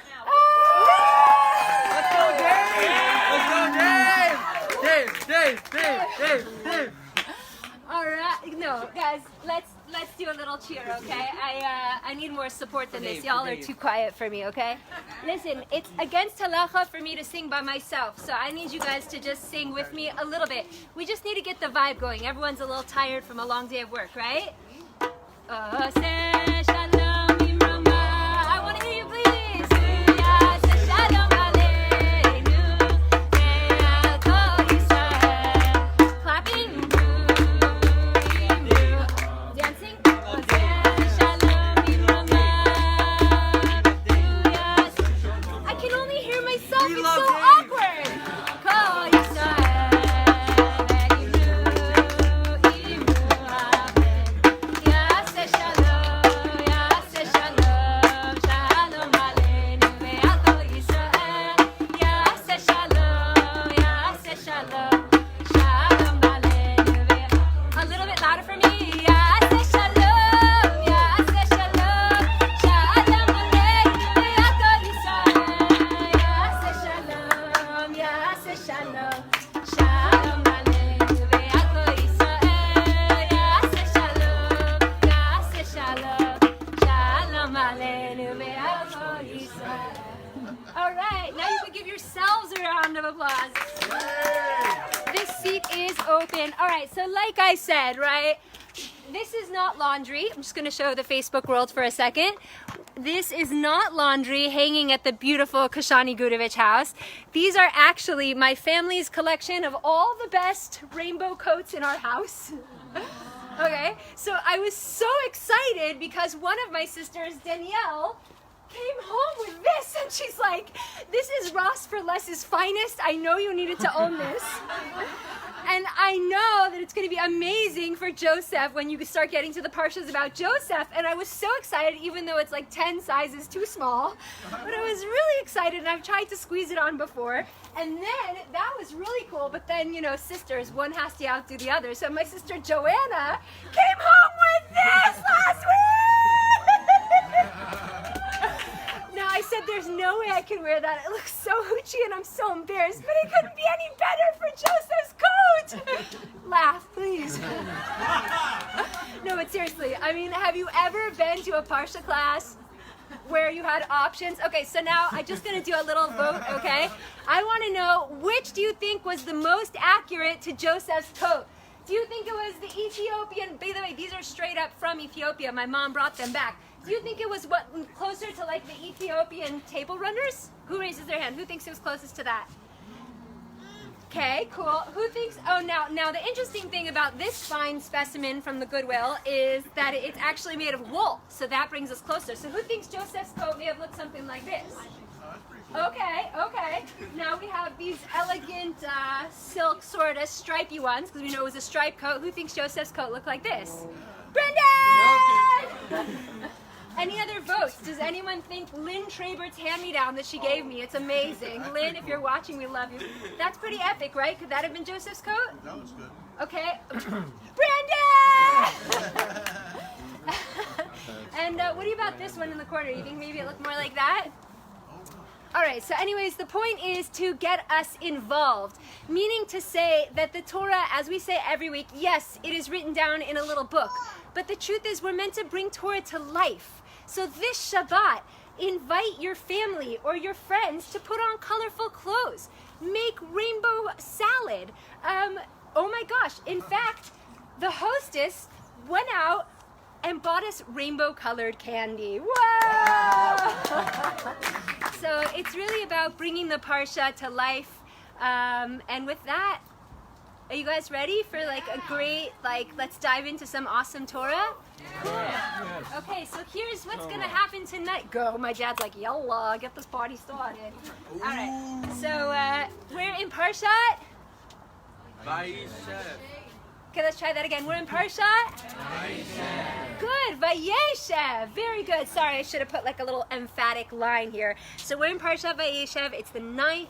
start now. Let's go, Dave! Dave! All right, no, guys, let's do a little cheer, okay? I need more support than this. Y'all are too quiet for me, okay? Listen, it's against halacha for me to sing by myself, so I need you guys to just sing with me a little bit. We just need to get the vibe going. Everyone's a little tired from a long day of work, right? I want to hear you, please. All right, now you can give yourselves a round of applause. This seat is open. All right, so like I said, right, this is not laundry. I'm just going to show the Facebook world for a second. This is not laundry hanging at the beautiful Kashani Gudovich house. These are actually my family's collection of all the best rainbow coats in our house. Okay, so I was so excited because one of my sisters, Danielle, came home with this, and she's like, this is Ross for Less's finest. I know you needed to own this. And I know that it's going to be amazing for Joseph when you start getting to the parshas about Joseph. And I was so excited, even though it's like 10 sizes too small. But I was really excited, and I've tried to squeeze it on before. And then that was really cool. But then, you know, sisters, one has to outdo the other. So my sister Joanna came home with this last week. Now, I said there's no way I can wear that. It looks so hoochie and I'm so embarrassed, but it couldn't be any better for Joseph's coat. Laugh, please. No, but seriously, I mean, have you ever been to a Parsha class where you had options? Okay, so now I'm just going to do a little vote, okay? I want to know, which do you think was the most accurate to Joseph's coat? Do you think it was the Ethiopian? By the way, these are straight up from Ethiopia. My mom brought them back. Do you think it was what, closer to like the Ethiopian table runners? Who raises their hand? Who thinks it was closest to that? Okay, cool. Who thinks, oh, now the interesting thing about this fine specimen from the Goodwill is that it's actually made of wool. So that brings us closer. So who thinks Joseph's coat may have looked something like this? Okay. Now we have these elegant silk sort of stripy ones, because we know it was a striped coat. Who thinks Joseph's coat looked like this? Brendan! Any other votes? Does anyone think Lynn Trabert's hand-me-down that she gave me? It's amazing. Lynn, if you're watching, we love you. That's pretty epic, right? Could that have been Joseph's coat? That was good. Okay. Brendan! And what do you about this one in the corner? You think maybe it looked more like that? All right, so anyways, the point is to get us involved, meaning to say that the Torah, as we say every week, yes, it is written down in a little book, but the truth is we're meant to bring Torah to life. So this Shabbat, invite your family or your friends to put on colorful clothes, make rainbow salad. Oh my gosh, in fact, the hostess went out and bought us rainbow-colored candy. Whoa! So it's really about bringing the Parsha to life. And with that, are you guys ready for like a great, let's dive into some awesome Torah? Cool. Okay, so here's what's going to happen tonight. Go, my dad's like, yalla, get this party started. All right, so we're in Parshat Vayeishev. Okay, let's try that again. We're in Parshat Vayeishev. Good, Vayeishev. Very good. Sorry, I should have put like a little emphatic line here. So we're in Parshat Vayeishev. It's the ninth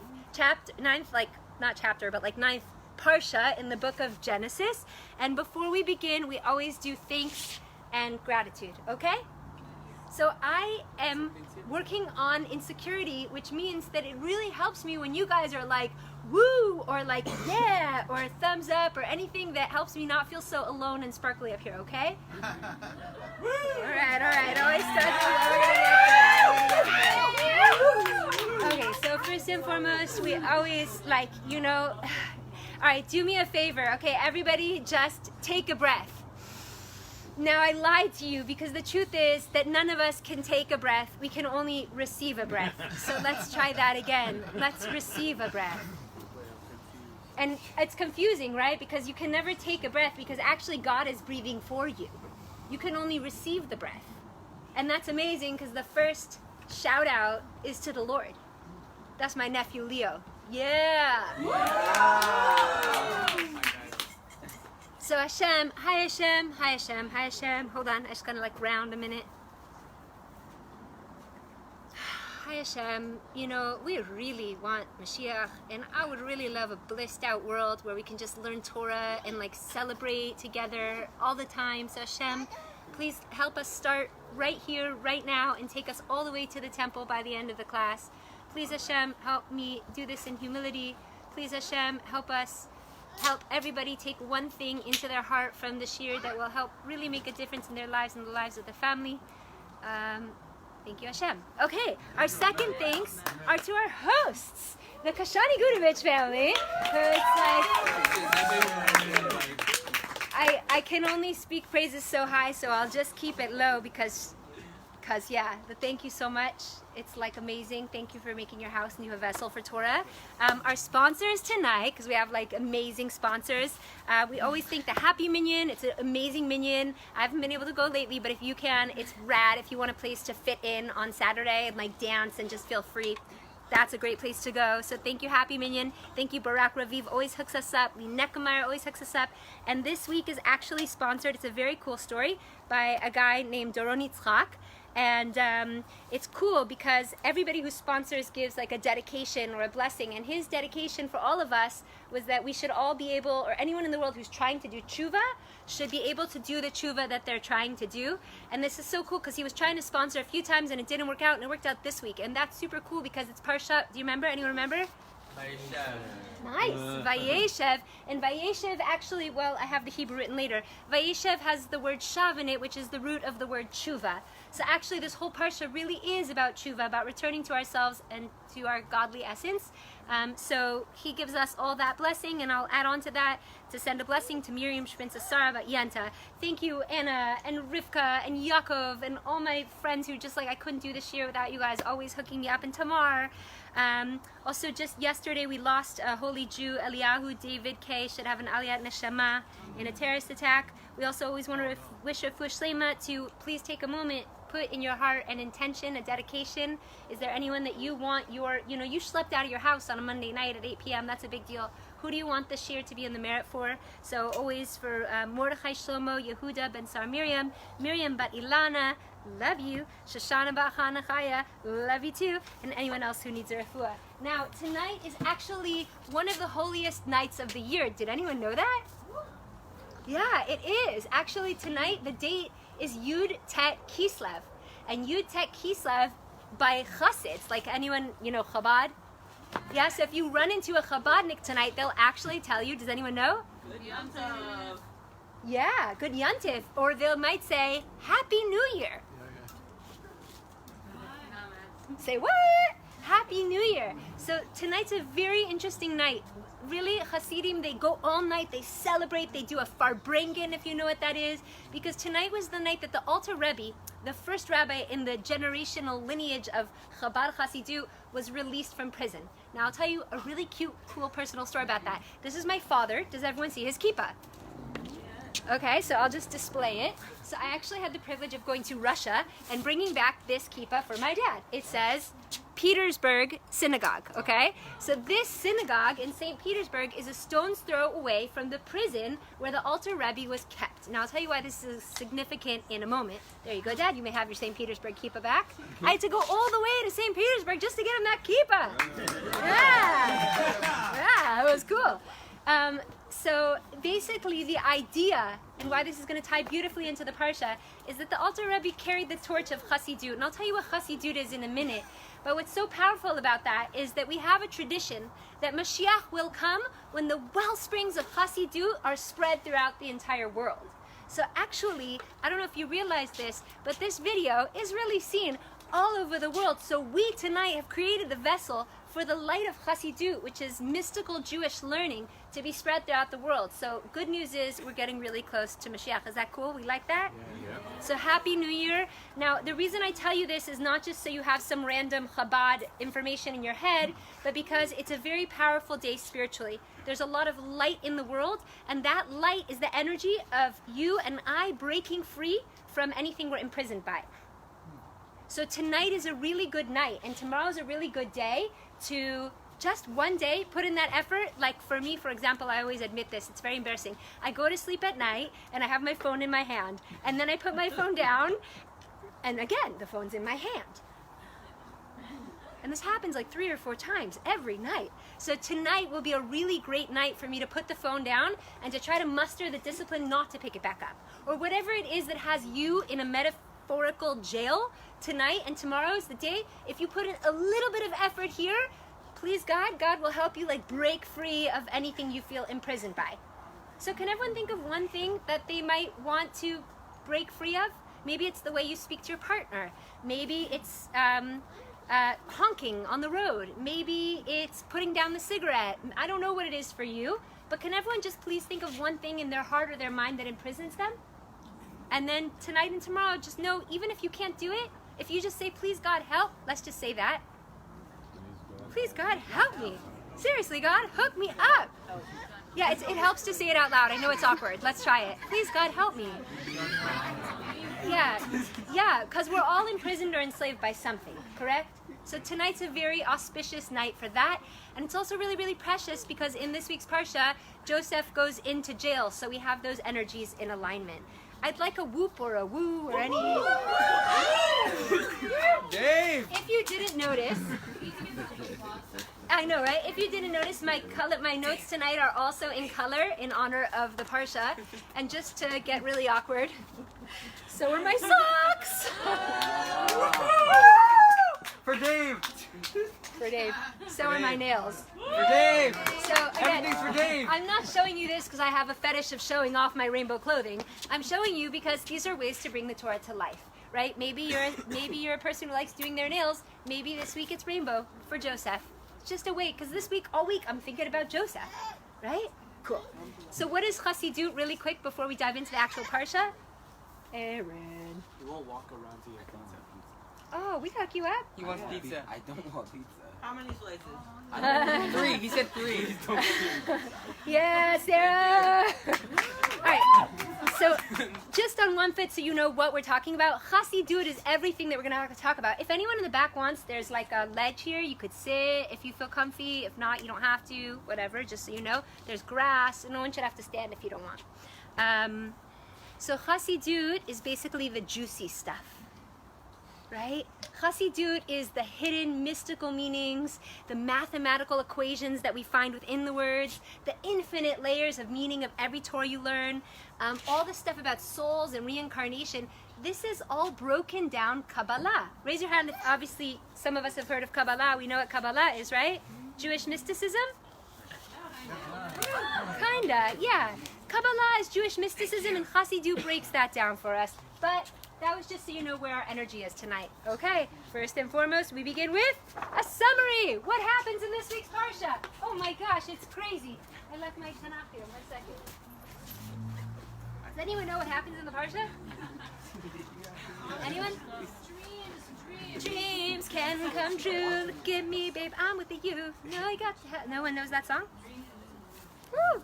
Parsha in the book of Genesis. And before we begin, we always do thanks and gratitude, okay? So I am working on insecurity, which means that it really helps me when you guys are like, woo, or like, yeah, or thumbs up, or anything that helps me not feel so alone and sparkly up here, okay? All right, always start Okay, so first and foremost, we always like, all right, do me a favor, okay? Everybody just take a breath. Now, I lied to you because the truth is that none of us can take a breath. We can only receive a breath. So let's try that again. Let's receive a breath. And it's confusing, right? Because you can never take a breath because actually God is breathing for you. You can only receive the breath. And that's amazing because the first shout out is to the Lord. That's my nephew Leo. Yeah! So Hashem, hi Hashem, hi Hashem, hi Hashem. Hold on, I just gotta like round a minute. Hi Hashem, we really want Mashiach, and I would really love a blissed out world where we can just learn Torah and like celebrate together all the time. So Hashem, please help us start right here, right now, and take us all the way to the temple by the end of the class. Please Hashem, help me do this in humility. Please Hashem, help everybody take one thing into their heart from the shir that will help really make a difference in their lives and the lives of the family. Thank you, Hashem. Okay, our second thanks are to our hosts, the Kashani Gudovich family. Who it's like, I can only speak praises so high, so I'll just keep it low because yeah, but thank you so much. It's like amazing. Thank you for making your house into a vessel for Torah. Our sponsors tonight, because we have like amazing sponsors. We always thank the Happy Minyan. It's an amazing minyan. I haven't been able to go lately, but if you can, it's rad. If you want a place to fit in on Saturday and like dance and just feel free, that's a great place to go. So thank you, Happy Minyan. Thank you, Barak Raviv always hooks us up. Nekemeyer always hooks us up. And this week is actually sponsored. It's a very cool story by a guy named Doron Yitzchak. And it's cool because everybody who sponsors gives like a dedication or a blessing, and his dedication for all of us was that we should all be able, or anyone in the world who's trying to do tshuva should be able to do the tshuva that they're trying to do. And this is so cool because he was trying to sponsor a few times and it didn't work out, and it worked out this week, and that's super cool because it's Parshat. Do you remember? Anyone remember? Nice. Vayeishev. And Vayeishev actually, well, I have the Hebrew written later. Vayeishev has the word shav in it, which is the root of the word tshuva. So actually this whole parsha really is about tshuva, about returning to ourselves and to our godly essence. So he gives us all that blessing, and I'll add on to that to send a blessing to Miriam Shprinza Sarah Yanta. Thank you, Anna and Rivka and Yaakov and all my friends who just like, I couldn't do this year without you guys always hooking me up, and Tamar. Also just yesterday we lost a holy Jew, Eliyahu David K. should have an aliyat neshama in a terrorist attack. We also always want to wish a fush lema to please take a moment, put in your heart an intention, a dedication. Is there anyone that you want you slept out of your house on a Monday night at 8 p.m. That's a big deal. Who do you want this year to be in the merit for? So always for Mordechai Shlomo, Yehuda Ben Sar Miriam, Miriam Bat Ilana, love you, Shoshana Bat Chana Chaya, love you too, and anyone else who needs a refuah. Now, tonight is actually one of the holiest nights of the year. Did anyone know that? Yeah, it is. Actually, tonight, the date is Yud Tet Kislev. And Yud Tet Kislev by Chassids, like anyone, Chabad? Yeah, so if you run into a Chabadnik tonight, they'll actually tell you, does anyone know? Good Yantiv. Yeah, good Yantiv. Or they might say, Happy New Year. Say what? Happy New Year. So tonight's a very interesting night. Really, Hasidim, they go all night, they celebrate, they do a farbrengen, if you know what that is, because tonight was the night that the Alter Rebbe, the first rabbi in the generational lineage of Chabad Hasidut, was released from prison. Now I'll tell you a really cute, cool personal story about that. This is my father. Does everyone see his kippah? Okay, so I'll just display it. So I actually had the privilege of going to Russia and bringing back this kippah for my dad. It says Petersburg Synagogue, okay? So this synagogue in St. Petersburg is a stone's throw away from the prison where the Alter Rebbe was kept. Now I'll tell you why this is significant in a moment. There you go, Dad. You may have your St. Petersburg kippah back. I had to go all the way to St. Petersburg just to get him that kippah. Yeah, it was cool. So basically the idea, and why this is going to tie beautifully into the Parsha, is that the Alter Rebbe carried the torch of Chassidut. And I'll tell you what Chassidut is in a minute. But what's so powerful about that is that we have a tradition that Mashiach will come when the wellsprings of Chassidut are spread throughout the entire world. So actually, I don't know if you realize this, but this video is really seen all over the world. So we tonight have created the vessel for the light of Chassidut, which is mystical Jewish learning, to be spread throughout the world. So good news is we're getting really close to Mashiach. Is that cool? We like that? Yeah. So Happy New Year. Now, the reason I tell you this is not just so you have some random Chabad information in your head, but because it's a very powerful day spiritually. There's a lot of light in the world, and that light is the energy of you and I breaking free from anything we're imprisoned by. So tonight is a really good night, and tomorrow's a really good day to just one day put in that effort. Like for me, for example, I always admit this, it's very embarrassing. I go to sleep at night and I have my phone in my hand, and then I put my phone down, and again, the phone's in my hand. And this happens like 3 or 4 times every night. So tonight will be a really great night for me to put the phone down and to try to muster the discipline not to pick it back up. Or whatever it is that has you in a metaphorical jail tonight, and tomorrow is the day. If you put in a little bit of effort here, please God will help you like break free of anything you feel imprisoned by. So can everyone think of one thing that they might want to break free of? Maybe it's the way you speak to your partner. Maybe it's honking on the road. Maybe it's putting down the cigarette. I don't know what it is for you, but can everyone just please think of one thing in their heart or their mind that imprisons them? And then tonight and tomorrow, just know, even if you can't do it, if you just say, please God help, let's just say that. Please God help me. Seriously, God, hook me up. Yeah, it helps to say it out loud. I know it's awkward. Let's try it. Please God help me. Yeah, because we're all imprisoned or enslaved by something, correct? So tonight's a very auspicious night for that. And it's also really, really precious because in this week's Parsha, Joseph goes into jail. So we have those energies in alignment. I'd like a whoop or a woo or any... Dave! If you didn't notice... I know, right? If you didn't notice, my notes tonight are also in color in honor of the Parsha. And just to get really awkward, so are my socks! For Dave! For Dave. So are my nails. For Dave! So again, everything's for Dave! I'm not showing you this because I have a fetish of showing off my rainbow clothing. I'm showing you because these are ways to bring the Torah to life, right? Maybe you're a person who likes doing their nails. Maybe this week it's rainbow for Joseph. Just a wait, because this week, all week, I'm thinking about Joseph, right? Cool. So what is Chassidut really quick before we dive into the actual Parsha? Aaron. You won't walk around to your pizza. Oh, we hook you up? He wants pizza. I don't want pizza. How many slices? 3. He said 3. Yeah, Sarah! Alright, so just on one foot so you know what we're talking about, Chassidut is everything that we're going to talk about. If anyone in the back wants, there's like a ledge here. You could sit if you feel comfy. If not, you don't have to. Whatever, just so you know. There's grass. No one should have to stand if you don't want. So Chassidut is basically the juicy stuff. Right? Chassidut is the hidden mystical meanings, the mathematical equations that we find within the words, the infinite layers of meaning of every Torah you learn, all the stuff about souls and reincarnation. This is all broken down Kabbalah. Raise your hand if obviously some of us have heard of Kabbalah. We know what Kabbalah is, right? Jewish mysticism? Kinda, yeah. Kabbalah is Jewish mysticism, and Chassidut breaks that down for us. But that was just so you know where our energy is tonight. Okay, first and foremost, we begin with a summary. What happens in this week's Parsha? Oh my gosh, it's crazy. I left my Tanakh here. 1 second. Does anyone know what happens in the Parsha? Anyone? Dreams can come true. Look at me, babe, I'm with you. No, I got that. No one knows that song? Woo!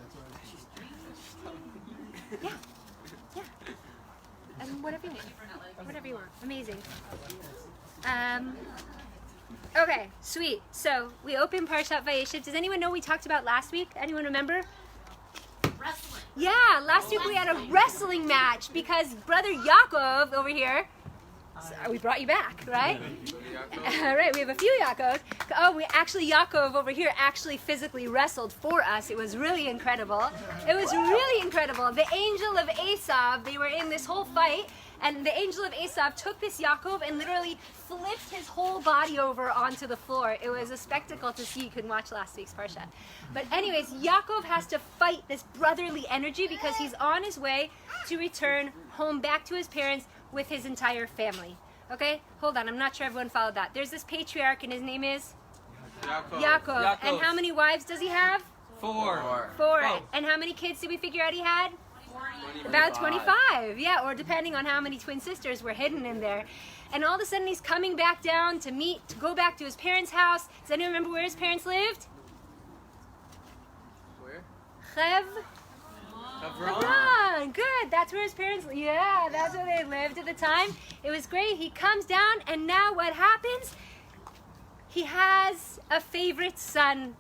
Yeah. Yeah. And whatever you want. Whatever you want. Amazing. Okay, sweet. So we open Parshat Vayeishev. Does anyone know what we talked about last week? Anyone remember? Wrestling. Yeah, last week we had a wrestling match because Brother Yaakov over here, so we brought you back, right? All right, we have a few Yaakovs. Oh, Yaakov over here actually physically wrestled for us. It was really incredible. It was really incredible. The angel of Esav, they were in this whole fight, and the angel of Esav took this Yaakov and literally flipped his whole body over onto the floor. It was a spectacle to see. You can watch last week's Parsha. But anyways, Yaakov has to fight this brotherly energy because he's on his way to return home back to his parents with his entire family. Okay, hold on. I'm not sure everyone followed that. There's this patriarch, and his name is Yaakov. And how many wives does he have? 4. 4. And how many kids did we figure out he had? About 25. Yeah, or depending on how many twin sisters were hidden in there. And all of a sudden, he's coming back down to go back to his parents' house. Does anyone remember where his parents lived? Where? Hebron. Good. That's where his parents. Yeah, that's where they lived at the time. It was great. He comes down, and now what happens? He has a favorite son.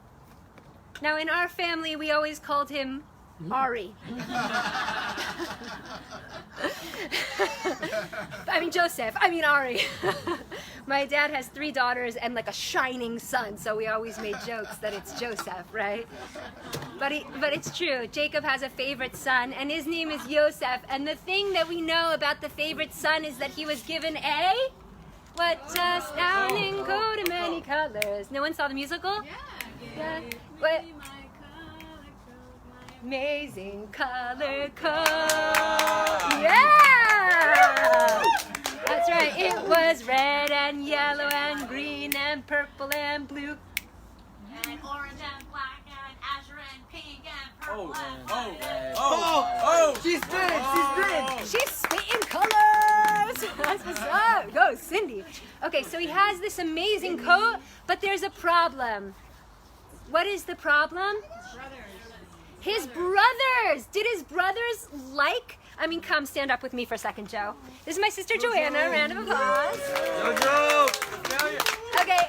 Now, in our family, we always called him Ari. Joseph. Ari. My dad has 3 daughters and like a shining son, so we always made jokes that it's Joseph, right? But it's true. Jacob has a favorite son, and his name is Yosef. And the thing that we know about the favorite son is that he was given a what astounding coat of many colors. No one saw the musical? Yeah. What? Amazing color code. Yeah! That's right. It was red and yellow and green and purple and blue. And orange and black and azure and pink and purple and She's big. She's spitting colors. That's what's up. Go, Cindy. Okay, so he has this amazing coat, but there's a problem. What is the problem? His brothers. Did his brothers like? Come stand up with me for a second, Joe. This is my sister Joanna. Round of applause. Jojo. Okay,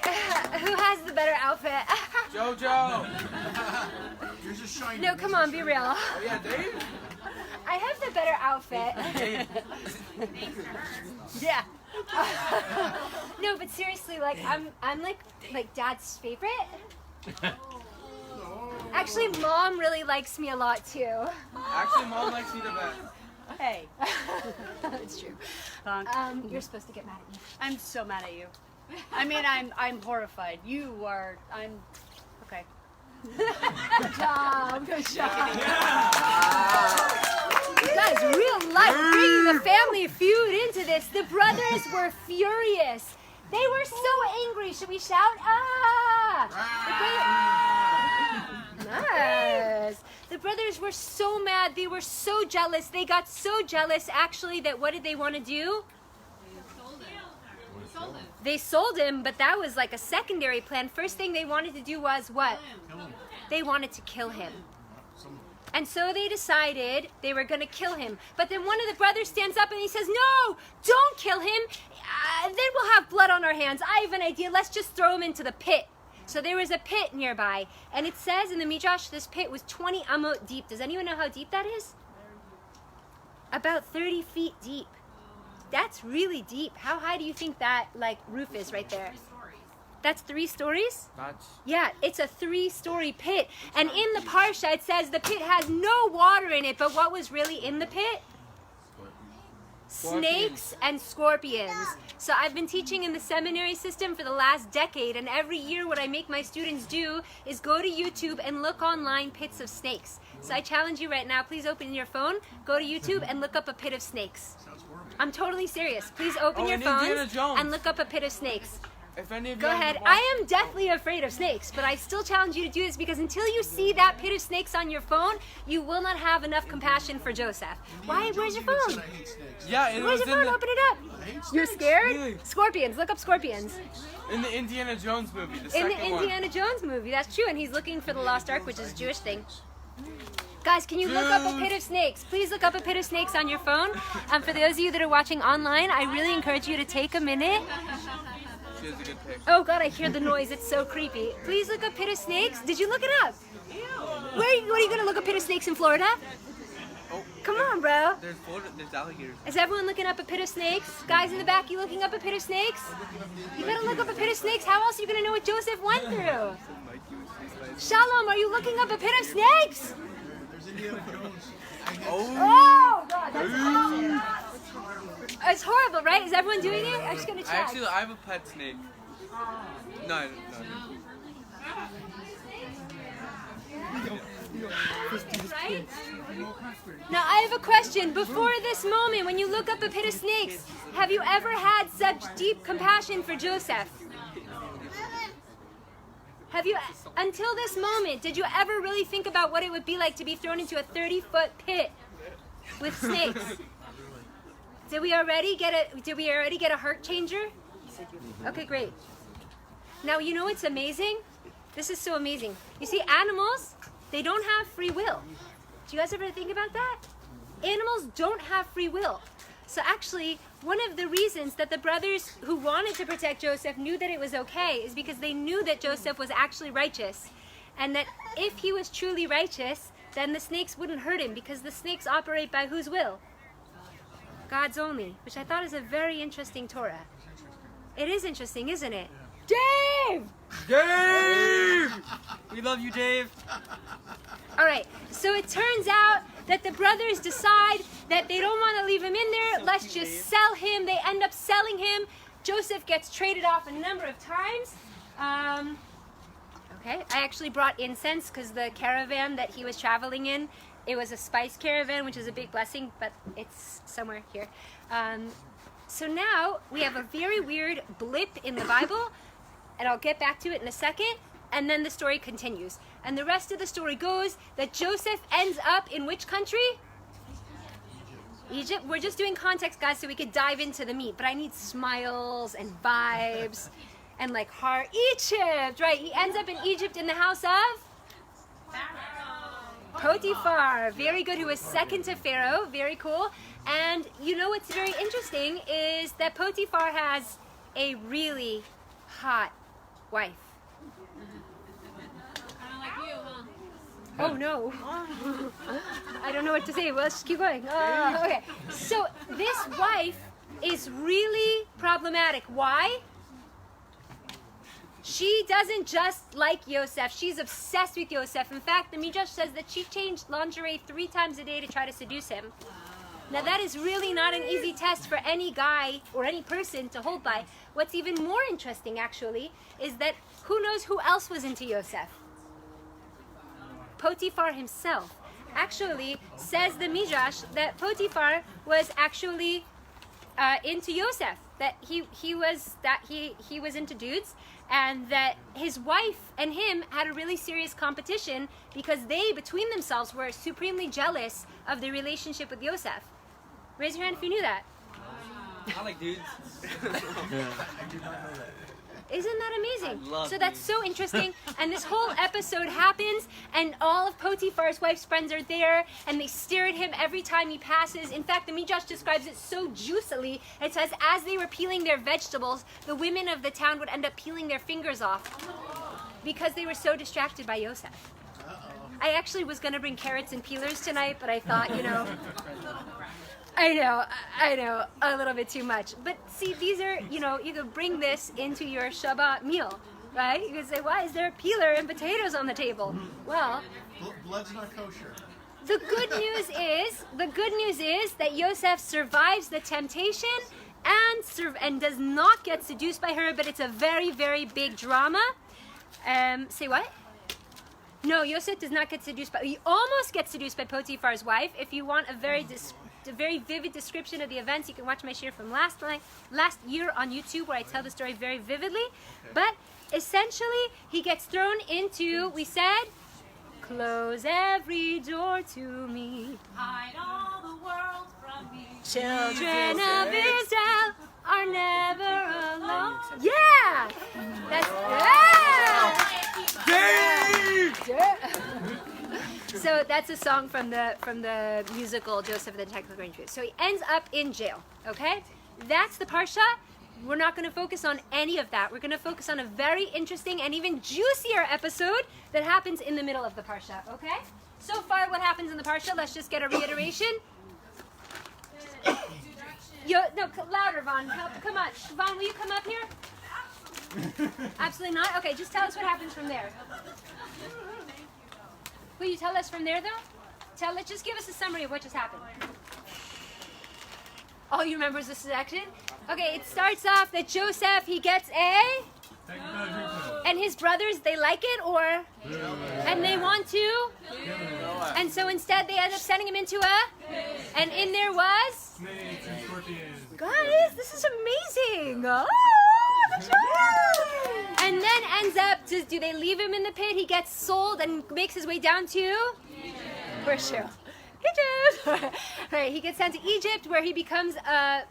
who has the better outfit? Jojo. You're just shiny. No, come on, be real. Oh yeah, Dave. I have the better outfit. Yeah. No, but seriously, I'm like Dad's favorite. Actually, Mom really likes me a lot too. Actually, Mom likes me the best. Hey. It's true. You're supposed to get mad at me. I'm so mad at you. I'm horrified. Okay. Good job. Good job. Guys, real life, bringing the family feud into this. The brothers were furious. They were so angry. Should we shout? Nice. The brothers were so mad. They were so jealous. They got so jealous, actually, that what did they want to do? They sold him, but that was like a secondary plan. First thing they wanted to do was what? They wanted to kill him. And so they decided they were going to kill him. But then one of the brothers stands up and he says, no, don't kill him. Then we'll have blood on our hands. I have an idea. Let's just throw him into the pit. So there was a pit nearby. And it says in the Midrash, this pit was 20 amot deep. Does anyone know how deep that is? About 30 feet deep. That's really deep. How high do you think that roof is right there? That's 3 stories? Yeah, it's a 3-story pit. And in the Parsha, it says the pit has no water in it, but what was really in the pit? Snakes and scorpions. So I've been teaching in the seminary system for the last decade, and every year what I make my students do is go to YouTube and look online pits of snakes. So I challenge you right now, please open your phone, go to YouTube and look up a pit of snakes. I'm totally serious. Please open your phones and look up a pit of snakes. If any of Go ahead. I am deathly afraid of snakes, but I still challenge you to do this because until you see that pit of snakes on your phone, you will not have enough compassion for Joseph. Why? Where's your phone? Yeah, it Where's was your phone? Open it up. You're scared? Really? Scorpions. Look up scorpions. In the Indiana Jones movie, the In second the Indiana Jones movie, that's true, and he's looking for the lost ark, which is a Jewish thing. Guys, can you look up a pit of snakes? Please look up a pit of snakes on your phone. For those of you that are watching online, I really encourage you to take a minute. She has a good pick. Oh God, I hear the noise. It's so creepy. Please look up pit of snakes. Did you look it up? What are you going to look up pit of snakes in Florida? Oh, Come on, bro. There's alligators. Is everyone looking up a pit of snakes? Guys in the back, you looking up a pit of snakes? You gotta look up a pit of snakes. How else are you gonna know what Joseph went through? Shalom, are you looking up a pit of snakes? There's Indiana Jones. Oh, God, that's awful. It's horrible, right? Is everyone doing it? I'm just gonna check. I have a pet snake. No. Right? Now I have a question. Before this moment, when you look up a pit of snakes, have you ever had such deep compassion for Joseph? Have you, until this moment, did you ever really think about what it would be like to be thrown into a 30-foot pit with snakes? Did we already get a heart changer? Okay, great. Now you know what's amazing? This is so amazing. You see, animals, they don't have free will. Do you guys ever think about that? Animals don't have free will. So actually, one of the reasons that the brothers who wanted to protect Joseph knew that it was okay is because they knew that Joseph was actually righteous. And that if he was truly righteous, then the snakes wouldn't hurt him, because the snakes operate by whose will? God's only, which I thought is a very interesting Torah. It is interesting, isn't it? Dave! Dave! We love you, Dave. All right, so it turns out that the brothers decide that they don't want to leave him in there. Let's just sell him. They end up selling him. Joseph gets traded off a number of times. Okay, I actually brought incense because the caravan that he was traveling in, it was a spice caravan, which is a big blessing, but it's somewhere here. So now we have a very weird blip in the Bible, and I'll get back to it in a second, and then the story continues. And the rest of the story goes that Joseph ends up in which country? Egypt. We're just doing context, guys, so we could dive into the meat, but I need smiles and vibes and like heart. Egypt, right? He ends up in Egypt in the house of Potiphar. Very good, who was second to Pharaoh. Very cool. And you know what's very interesting is that Potiphar has a really hot wife. Oh no. I don't know what to say. Well, let's just keep going. Okay. So this wife is really problematic. Why? She doesn't just like Yosef. She's obsessed with Yosef. In fact, the Midrash says that she changed lingerie 3 times a day to try to seduce him. Now that is really not an easy test for any guy or any person to hold by. What's even more interesting, actually, is that who knows who else was into Yosef? Potiphar himself. Actually, says the Midrash that Potiphar was actually into Yosef. That he was into dudes, and that his wife and him had a really serious competition because they, between themselves, were supremely jealous of the relationship with Yosef. Raise your hand if you knew that. I like dudes. Isn't that amazing? I love So that's so interesting. And this whole episode happens, and all of Potiphar's wife's friends are there, and they stare at him every time he passes. In fact, the Midrash describes it so juicily. It says as they were peeling their vegetables, the women of the town would end up peeling their fingers off because they were so distracted by Yosef. I actually was going to bring carrots and peelers tonight, but I thought, I know, a little bit too much. But see, these are, you could bring this into your Shabbat meal, right? You could say, why is there a peeler and potatoes on the table? Well, Blood's not kosher. the good news is that Yosef survives the temptation and does not get seduced by her, but it's a very, very big drama. Say what? No, Yosef does not get seduced he almost gets seduced by Potiphar's wife. If you want a very vivid description of the events, you can watch my share from last year on YouTube, where I tell the story very vividly. But essentially, he gets thrown into, we said, close every door to me. Hide all the world from me. Children of Israel are never alone. Yeah! That's So that's a song from the musical Joseph and the Technical Green Tree. So he ends up in jail, okay? That's the Parsha. We're not going to focus on any of that. We're going to focus on a very interesting and even juicier episode that happens in the middle of the Parsha, okay? So far, what happens in the Parsha? Let's just get a reiteration. No, louder, Vaughn. Come on. Vaughn, will you come up here? Absolutely not? Okay, just tell us what happens from there. Will you tell us from there, though? Just give us a summary of what just happened. All you remember is this section? Okay, it starts off that Joseph, he gets a... And his brothers, they like it, or? And they want to? And so instead, they end up sending him into a... And in there was? Snakes and scorpions. Guys, this is amazing. Oh, good job. And then ends up, do they leave him in the pit? He gets sold and makes his way down to? Where's Cheryl? Egypt. Right, he gets sent to Egypt where he becomes a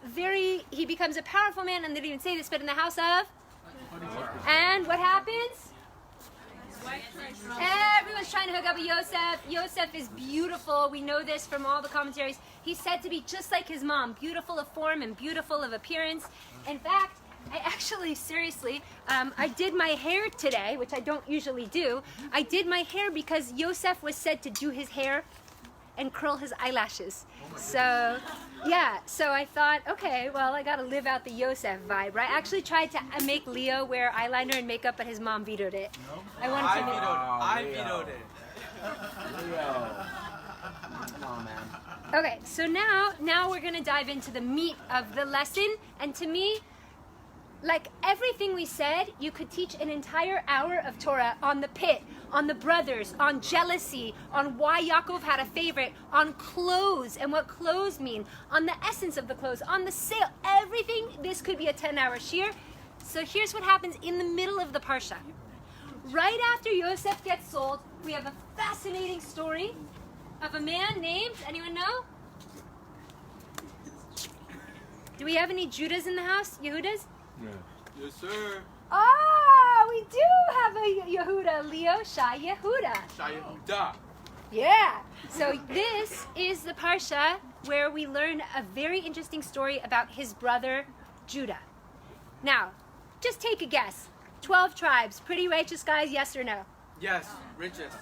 powerful man, and they didn't even say this, but in the house of? And what happens? Everyone's trying to hook up with Yosef. Yosef is beautiful. We know this from all the commentaries. He's said to be just like his mom, beautiful of form and beautiful of appearance. In fact, I actually, seriously, I did my hair today, which I don't usually do. I did my hair because Yosef was said to do his hair and curl his eyelashes. So, yeah, so I thought, okay, well, I gotta live out the Yosef vibe, right? I actually tried to make Leo wear eyeliner and makeup, but his mom vetoed it. I wanted to make... I vetoed it. Leo. Come on, man. Okay, so now we're gonna dive into the meat of the lesson, and to me, like everything we said, you could teach an entire hour of Torah on the pit, on the brothers, on jealousy, on why Yaakov had a favorite, on clothes and what clothes mean, on the essence of the clothes, on the sale, everything. This could be a 10-hour shiur. So here's what happens in the middle of the Parsha. Right after Yosef gets sold, we have a fascinating story of a man named, anyone know? Do we have any Judahs in the house? Yehudas? Yeah. Yes, sir. Oh, we do have a Yehuda, Leo Shai Yehuda. Shayehuda. Yeah. So this is the Parsha where we learn a very interesting story about his brother Judah. Now, just take a guess. 12 tribes, pretty righteous guys, yes or no? Yes, richest.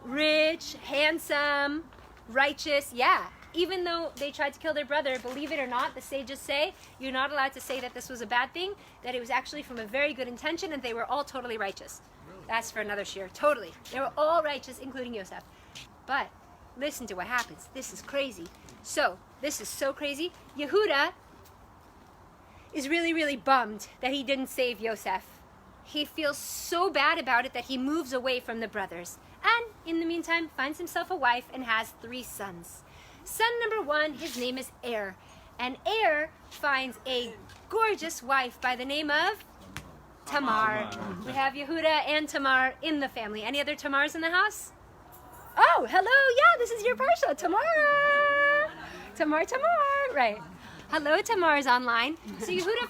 Rich, handsome, righteous, yeah. Even though they tried to kill their brother, believe it or not, the sages say you're not allowed to say that this was a bad thing, that it was actually from a very good intention, and they were all totally righteous. That's for another shiur. Totally. They were all righteous, including Yosef. But listen to what happens. This is crazy. So, this is so crazy. Yehuda is really, really bummed that he didn't save Yosef. He feels so bad about it that he moves away from the brothers. And in the meantime, finds himself a wife and has 3 sons. Son number 1, his name is Er. And Er finds a gorgeous wife by the name of Tamar. We have Yehuda and Tamar in the family. Any other Tamars in the house? Oh, hello. Yeah, this is your Parsha. Tamar. Tamar. Right. Hello, Tamar's online. So Yehuda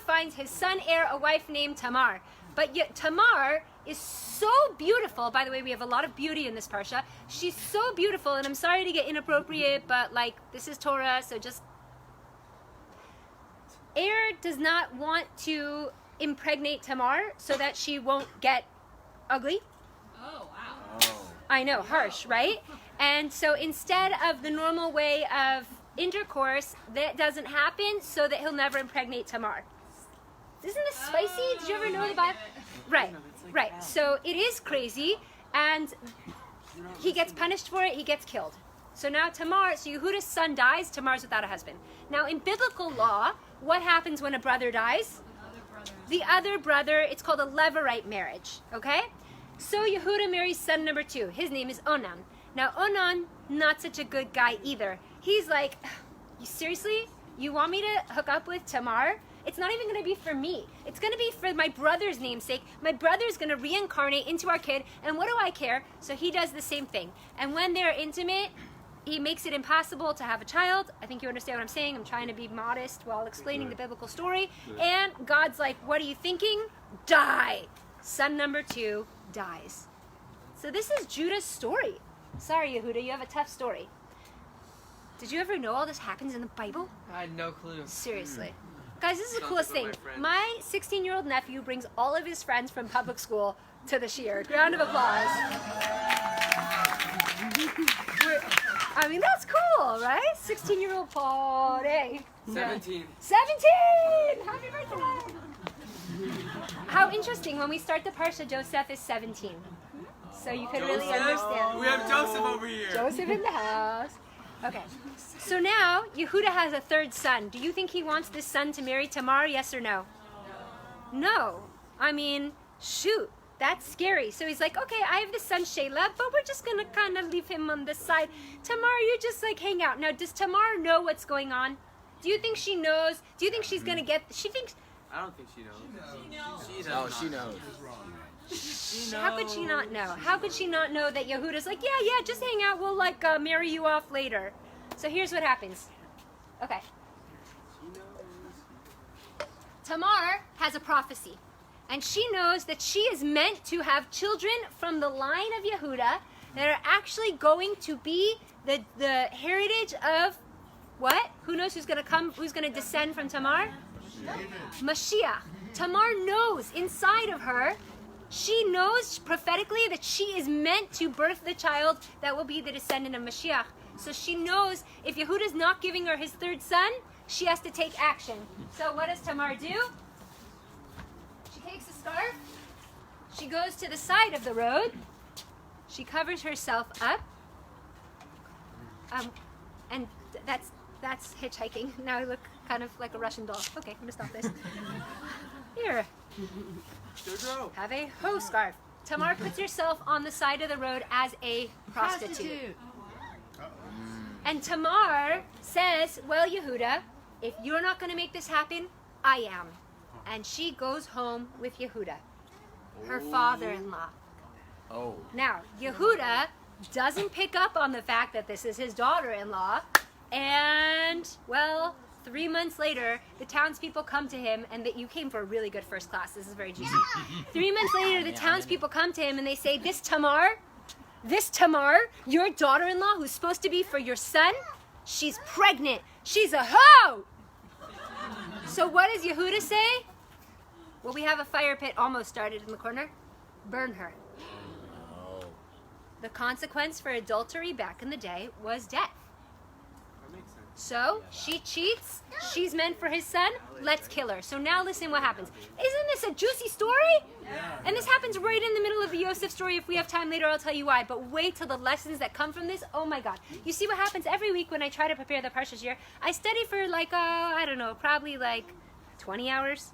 finds his son Er a wife named Tamar. But yet Tamar is so beautiful. By the way, we have a lot of beauty in this Parsha. She's so beautiful, and I'm sorry to get inappropriate, but like, this is Torah, so just... Er does not want to impregnate Tamar so that she won't get ugly. Oh, wow. I know, harsh, right? And so instead of the normal way of intercourse, that doesn't happen so that he'll never impregnate Tamar. Isn't this spicy? Did you ever know the Bible? Right, right. So it is crazy, and he gets punished for it. He gets killed. So now Tamar, so Yehuda's son dies. Tamar's without a husband. Now in biblical law, what happens when a brother dies? The other brother, it's called a levirate marriage, okay? So Yehuda marries son number 2. His name is Onan. Now Onan, not such a good guy either. He's like, seriously? You want me to hook up with Tamar? It's not even going to be for me. It's going to be for my brother's namesake. My brother's going to reincarnate into our kid, and what do I care? So he does the same thing. And when they're intimate, he makes it impossible to have a child. I think you understand what I'm saying. I'm trying to be modest while explaining the biblical story. And God's like, what are you thinking? Die. Son number 2 dies. So this is Judah's story. Sorry, Yehuda, you have a tough story. Did you ever know all this happens in the Bible? I had no clue. Seriously. Guys, this is the Sounds coolest like thing. my friend. My 16-year-old nephew brings all of his friends from public school to the shiur. Round of applause. I mean, that's cool, right? 16-year-old party. 17. 17! Happy birthday! How interesting. When we start the Parsha, Joseph is 17. So you could really understand. We have Joseph over here. Joseph in the house. Okay. So now, Yehuda has a third son. Do you think he wants this son to marry Tamar, yes or no? No. I mean, shoot. That's scary. So he's like, okay, I have this son, Shayla, but we're just going to kind of leave him on this side. Tamar, you just like hang out. Now, does Tamar know what's going on? Do you think she knows? Do you think she's going to get... She thinks... I don't think she knows. She Oh, she knows. How could she not know? How could she not know that Yehuda's like, yeah, just hang out. We'll like marry you off later. So here's what happens. Okay. Tamar has a prophecy. And she knows that she is meant to have children from the line of Yehuda that are actually going to be the heritage of what? Who knows who's going to come? Who's going to descend from Tamar? Mashiach. Tamar knows inside of her, she knows prophetically that she is meant to birth the child that will be the descendant of Mashiach. So she knows if Yehuda's not giving her his third son, she has to take action. So what does Tamar do? She takes a scarf. She goes to the side of the road. She covers herself up. And that's hitchhiking. Now I look kind of like a Russian doll. Okay, I'm gonna stop this. Here. Have a hoe scarf. Tamar puts herself on the side of the road as a prostitute. And Tamar says, well, Yehuda, if you're not going to make this happen, I am. And she goes home with Yehuda, her father-in-law. Oh. Now, Yehuda doesn't pick up on the fact that this is his daughter-in-law. And, well, 3 months later, the townspeople come to him, and you came for a really good first class. This is very juicy. 3 months later, the townspeople come to him, and they say, this Tamar, your daughter-in-law, who's supposed to be for your son, she's pregnant. She's a hoe! So what does Yehuda say? Well, we have a fire pit almost started in the corner. Burn her. The consequence for adultery back in the day was death. So, she cheats, she's meant for his son, let's kill her. So now listen what happens. Isn't this a juicy story? And this happens right in the middle of the Yosef story. If we have time later, I'll tell you why. But wait till the lessons that come from this. Oh my God. You see what happens every week when I try to prepare the Parsha year? I study for like, I don't know, probably like 20 hours.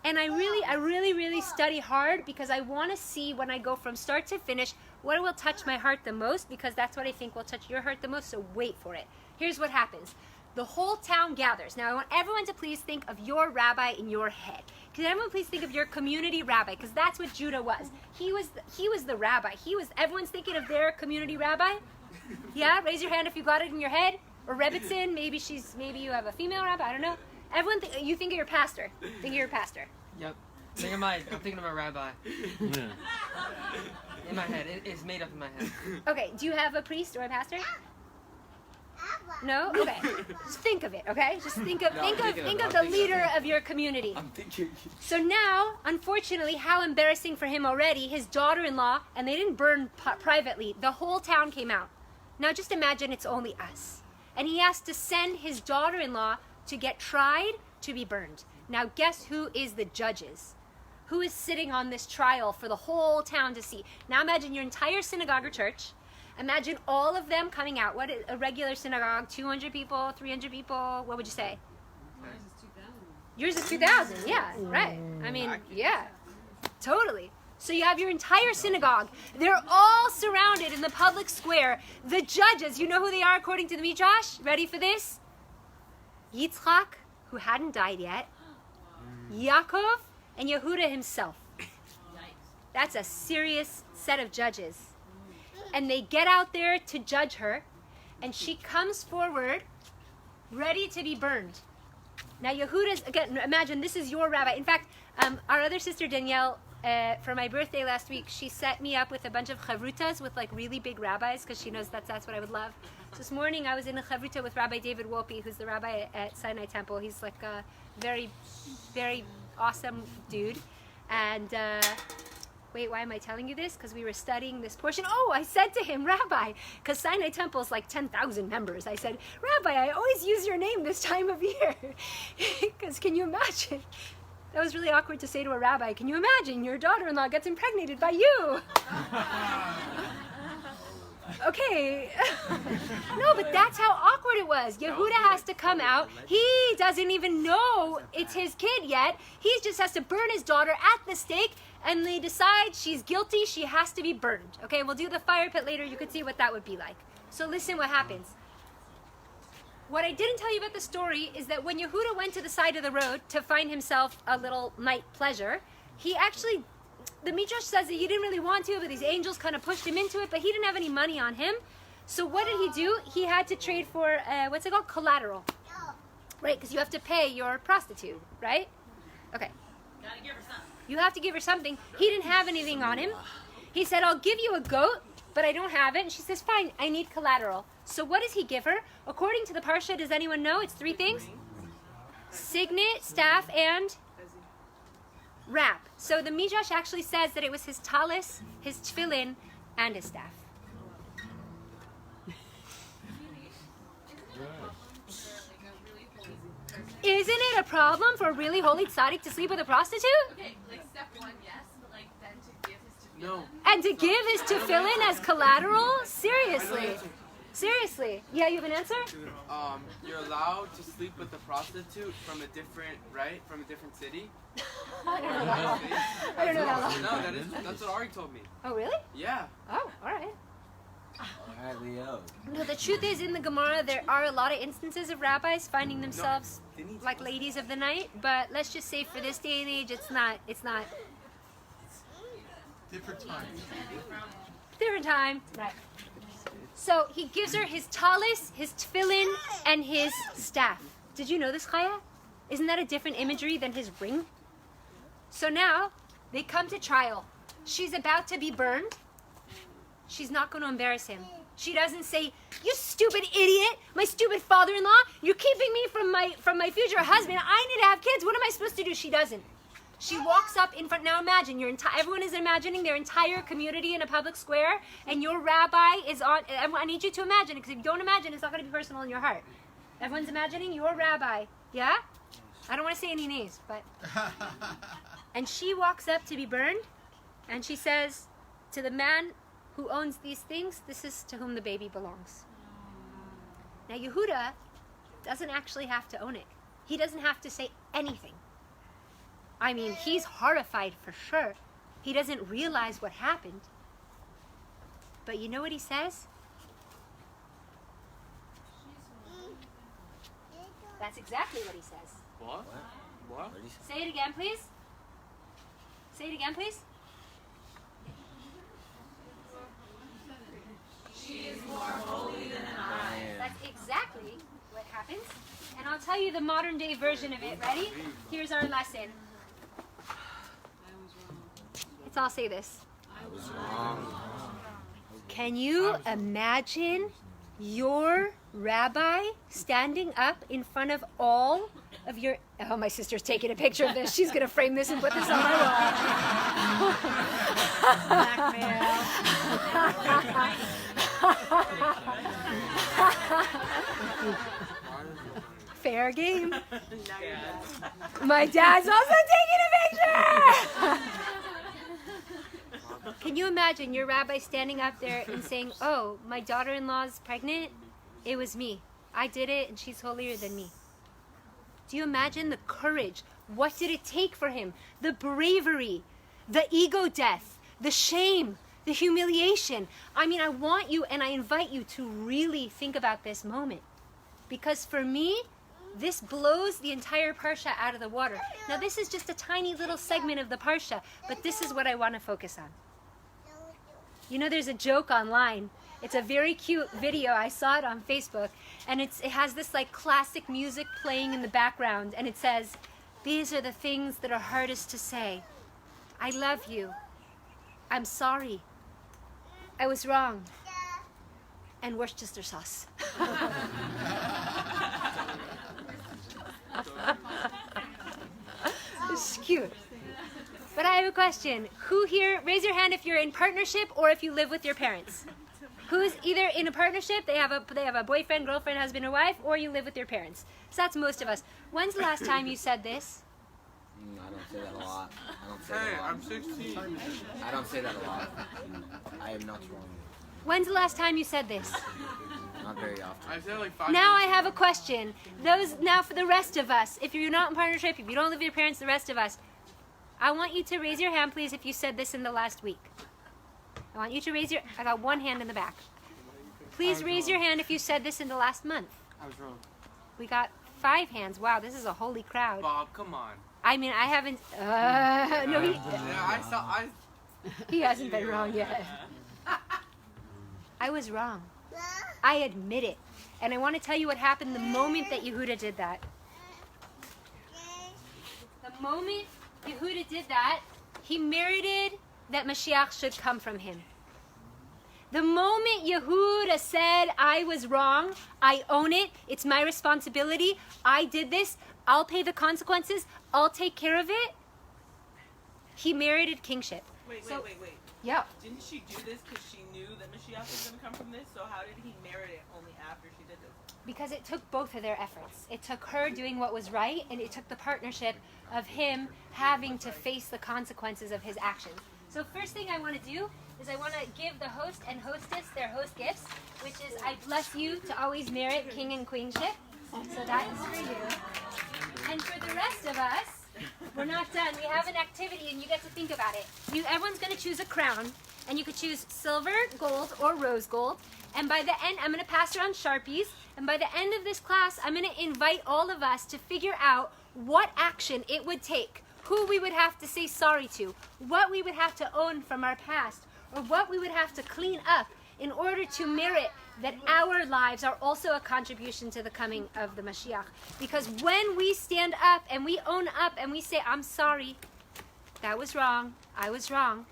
And I really study hard because I want to see when I go from start to finish what will touch my heart the most, because that's what I think will touch your heart the most, so wait for it. Here's what happens. The whole town gathers. Now I want everyone to please think of your rabbi in your head. Can everyone please think of your community rabbi, because that's what Judah was. He was the rabbi. Everyone's thinking of their community rabbi? Yeah, raise your hand if you got it in your head. Or Rebbitzin, maybe you have a female rabbi, I don't know. Everyone, you think of your pastor. Think of your pastor. Yep. I'm thinking of my rabbi. In my head. It's made up in my head. Okay, do you have a priest or a pastor? No? Okay. Just think of it, okay? Just think of the leader of your community. I'm thinking. So now, unfortunately, how embarrassing for him already, his daughter-in-law, and they didn't burn privately, the whole town came out. Now just imagine it's only us. And he has to send his daughter-in-law to get tried to be burned. Now guess who is the judges? Who is sitting on this trial for the whole town to see? Now imagine your entire synagogue or church. Imagine all of them coming out. What is a regular synagogue? 200 people, 300 people? What would you say? Yours is 2,000. Yeah, right. I mean, yeah, totally. So you have your entire synagogue. They're all surrounded in the public square. The judges, you know who they are according to the Midrash? Ready for this? Yitzchak, who hadn't died yet. Yaakov, and Yehuda himself. That's a serious set of judges. And they get out there to judge her, and she comes forward ready to be burned. Now Yehuda's, again, imagine this is your rabbi. In fact, our other sister Danielle, for my birthday last week, she set me up with a bunch of chavrutas with like really big rabbis, because she knows that's what I would love. So this morning I was in a chavruta with Rabbi David Wolpe, who's the rabbi at Sinai Temple. He's like a very, very awesome dude. And wait, why am I telling you this? Because we were studying this portion. Oh, I said to him, Rabbi, because Sinai Temple is like 10,000 members. I said, Rabbi, I always use your name this time of year. Because can you imagine? That was really awkward to say to a rabbi. Can you imagine your daughter-in-law gets impregnated by you? Okay. No, but that's how awkward it was. Yehuda has to come out. He doesn't even know it's his kid yet. He just has to burn his daughter at the stake, and they decide she's guilty. She has to be burned. Okay, we'll do the fire pit later. You could see what that would be like. So listen what happens. What I didn't tell you about the story is that when Yehuda went to the side of the road to find himself a little night pleasure, he actually, the Midrash says that he didn't really want to, but these angels kind of pushed him into it, but he didn't have any money on him. So what did he do? He had to trade for, what's it called? Collateral. Right, because you have to pay your prostitute, right? Okay. Gotta give her something. You have to give her something. He didn't have anything on him. He said, I'll give you a goat, but I don't have it. And she says, fine, I need collateral. So what does he give her? According to the Parsha, does anyone know? It's 3 things. Signet, staff, and wrap. So the Midrash actually says that it was his talis, his tefillin, and his staff. Isn't it a problem for a really holy tzaddik to sleep with a prostitute? Okay, like step 1, yes, but like then to give his tefillin. No. And to give his tefillin as collateral? Seriously. Seriously. Yeah, you have an answer? You're allowed to sleep with a prostitute from a different, right? From a different city. I don't know that one. I don't know that one. No, that's what Ari told me. Oh, really? Yeah. Oh, all right. Alright, Leo. No, the truth is, in the Gemara, there are a lot of instances of rabbis finding themselves like ladies of the night. But let's just say, for this day and age, it's not. Different time. Different time. Right. So he gives her his talis, his tefillin, and his staff. Did you know this, Chaya? Isn't that a different imagery than his ring? So now they come to trial. She's about to be burned. She's not going to embarrass him. She doesn't say, "You stupid idiot, my stupid father-in-law, you're keeping me from my future husband. I need to have kids. What am I supposed to do?" She doesn't. She walks up in front. Now imagine, everyone is imagining their entire community in a public square, and your rabbi is on. I need you to imagine it, because if you don't imagine, it's not going to be personal in your heart. Everyone's imagining your rabbi. Yeah? I don't want to say any names, but. And she walks up to be burned, and she says to the man who owns these things, "This is to whom the baby belongs." Now Yehuda doesn't actually have to own it. He doesn't have to say anything. I mean, he's horrified for sure. He doesn't realize what happened. But you know what he says? That's exactly what he says. What? What? Say it again, please. Say it again, please. She is more holy than I. That's exactly what happens. And I'll tell you the modern day version of it. Ready? Here's our lesson. Let's all say this. Can you imagine your rabbi standing up in front of all of your... Oh, my sister's taking a picture of this. She's going to frame this and put this on my wall. Fair game. My dad's also taking a picture! Can you imagine your rabbi standing up there and saying, "Oh, my daughter-in-law's pregnant? It was me. I did it, and she's holier than me." Do you imagine the courage? What did it take for him? The bravery, the ego death, the shame, the humiliation. I mean, I want you and I invite you to really think about this moment. Because for me, this blows the entire Parsha out of the water. Now, this is just a tiny little segment of the Parsha, but this is what I want to focus on. You know, there's a joke online. It's a very cute video. I saw it on Facebook, and it has this like classic music playing in the background, and it says, "These are the things that are hardest to say. I love you. I'm sorry. I was wrong. And Worcester sauce." It's cute. But I have a question. Who here, raise your hand if you're in partnership or if you live with your parents. Who's either in a partnership, they have a boyfriend, girlfriend, husband, or wife, or you live with your parents. So that's most of us. When's the last time you said this? I don't say that a lot. I don't say Hey, that a lot. I'm 16. I don't say that a lot. I am not strong. When's the last time you said this? Not very often. I said like 5 Now I minutes have a ago. question. Now for the rest of us, if you're not in partnership, if you don't live with your parents, the rest of us, I want you to raise your hand, please, if you said this in the last week. I want you to raise your, I got one hand in the back. Please raise your hand if you said this in the last month. I was wrong. We got 5 hands. Wow, this is a holy crowd. Bob, come on. I mean, I haven't, no, Yeah, he hasn't been wrong yet. I was wrong. I admit it. And I want to tell you what happened the moment that Yehuda did that. The moment Yehuda did that, he merited that Mashiach should come from him. The moment Yehuda said, I was wrong, I own it, it's my responsibility, I did this, I'll pay the consequences, I'll take care of it, he merited kingship. Wait. Yeah. Didn't she do this because she knew that Mashiach was going to come from this? So how did he merit it only after she did this? Because it took both of their efforts. It took her doing what was right, and it took the partnership of him having to face the consequences of his actions. So first thing I want to do is I want to give the host and hostess their host gifts, which is I bless you to always merit king and queenship. So that is for you. And for the rest of us, we're not done. We have an activity, and you get to think about it. Everyone's going to choose a crown, and you could choose silver, gold, or rose gold. And by the end, I'm going to pass around Sharpies. And by the end of this class, I'm going to invite all of us to figure out what action it would take, who we would have to say sorry to, what we would have to own from our past, or what we would have to clean up in order to merit that our lives are also a contribution to the coming of the Mashiach. Because when we stand up and we own up and we say, I'm sorry, that was wrong, I was wrong,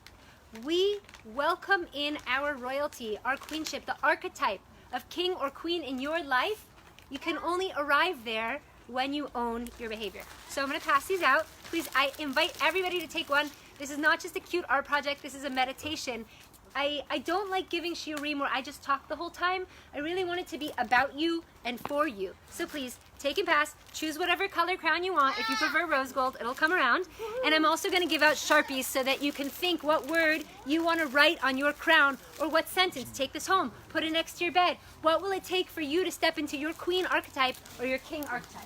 we welcome in our royalty, our queenship, the archetype of king or queen in your life. You can only arrive there when you own your behavior. So I'm going to pass these out. Please, I invite everybody to take one. This is not just a cute art project. This is a meditation. I don't like giving shiurim where I just talk the whole time. I really want it to be about you and for you. So please, take and pass. Choose whatever color crown you want. If you prefer rose gold, it'll come around. And I'm also going to give out Sharpies so that you can think what word you want to write on your crown or what sentence. Take this home. Put it next to your bed. What will it take for you to step into your queen archetype or your king archetype?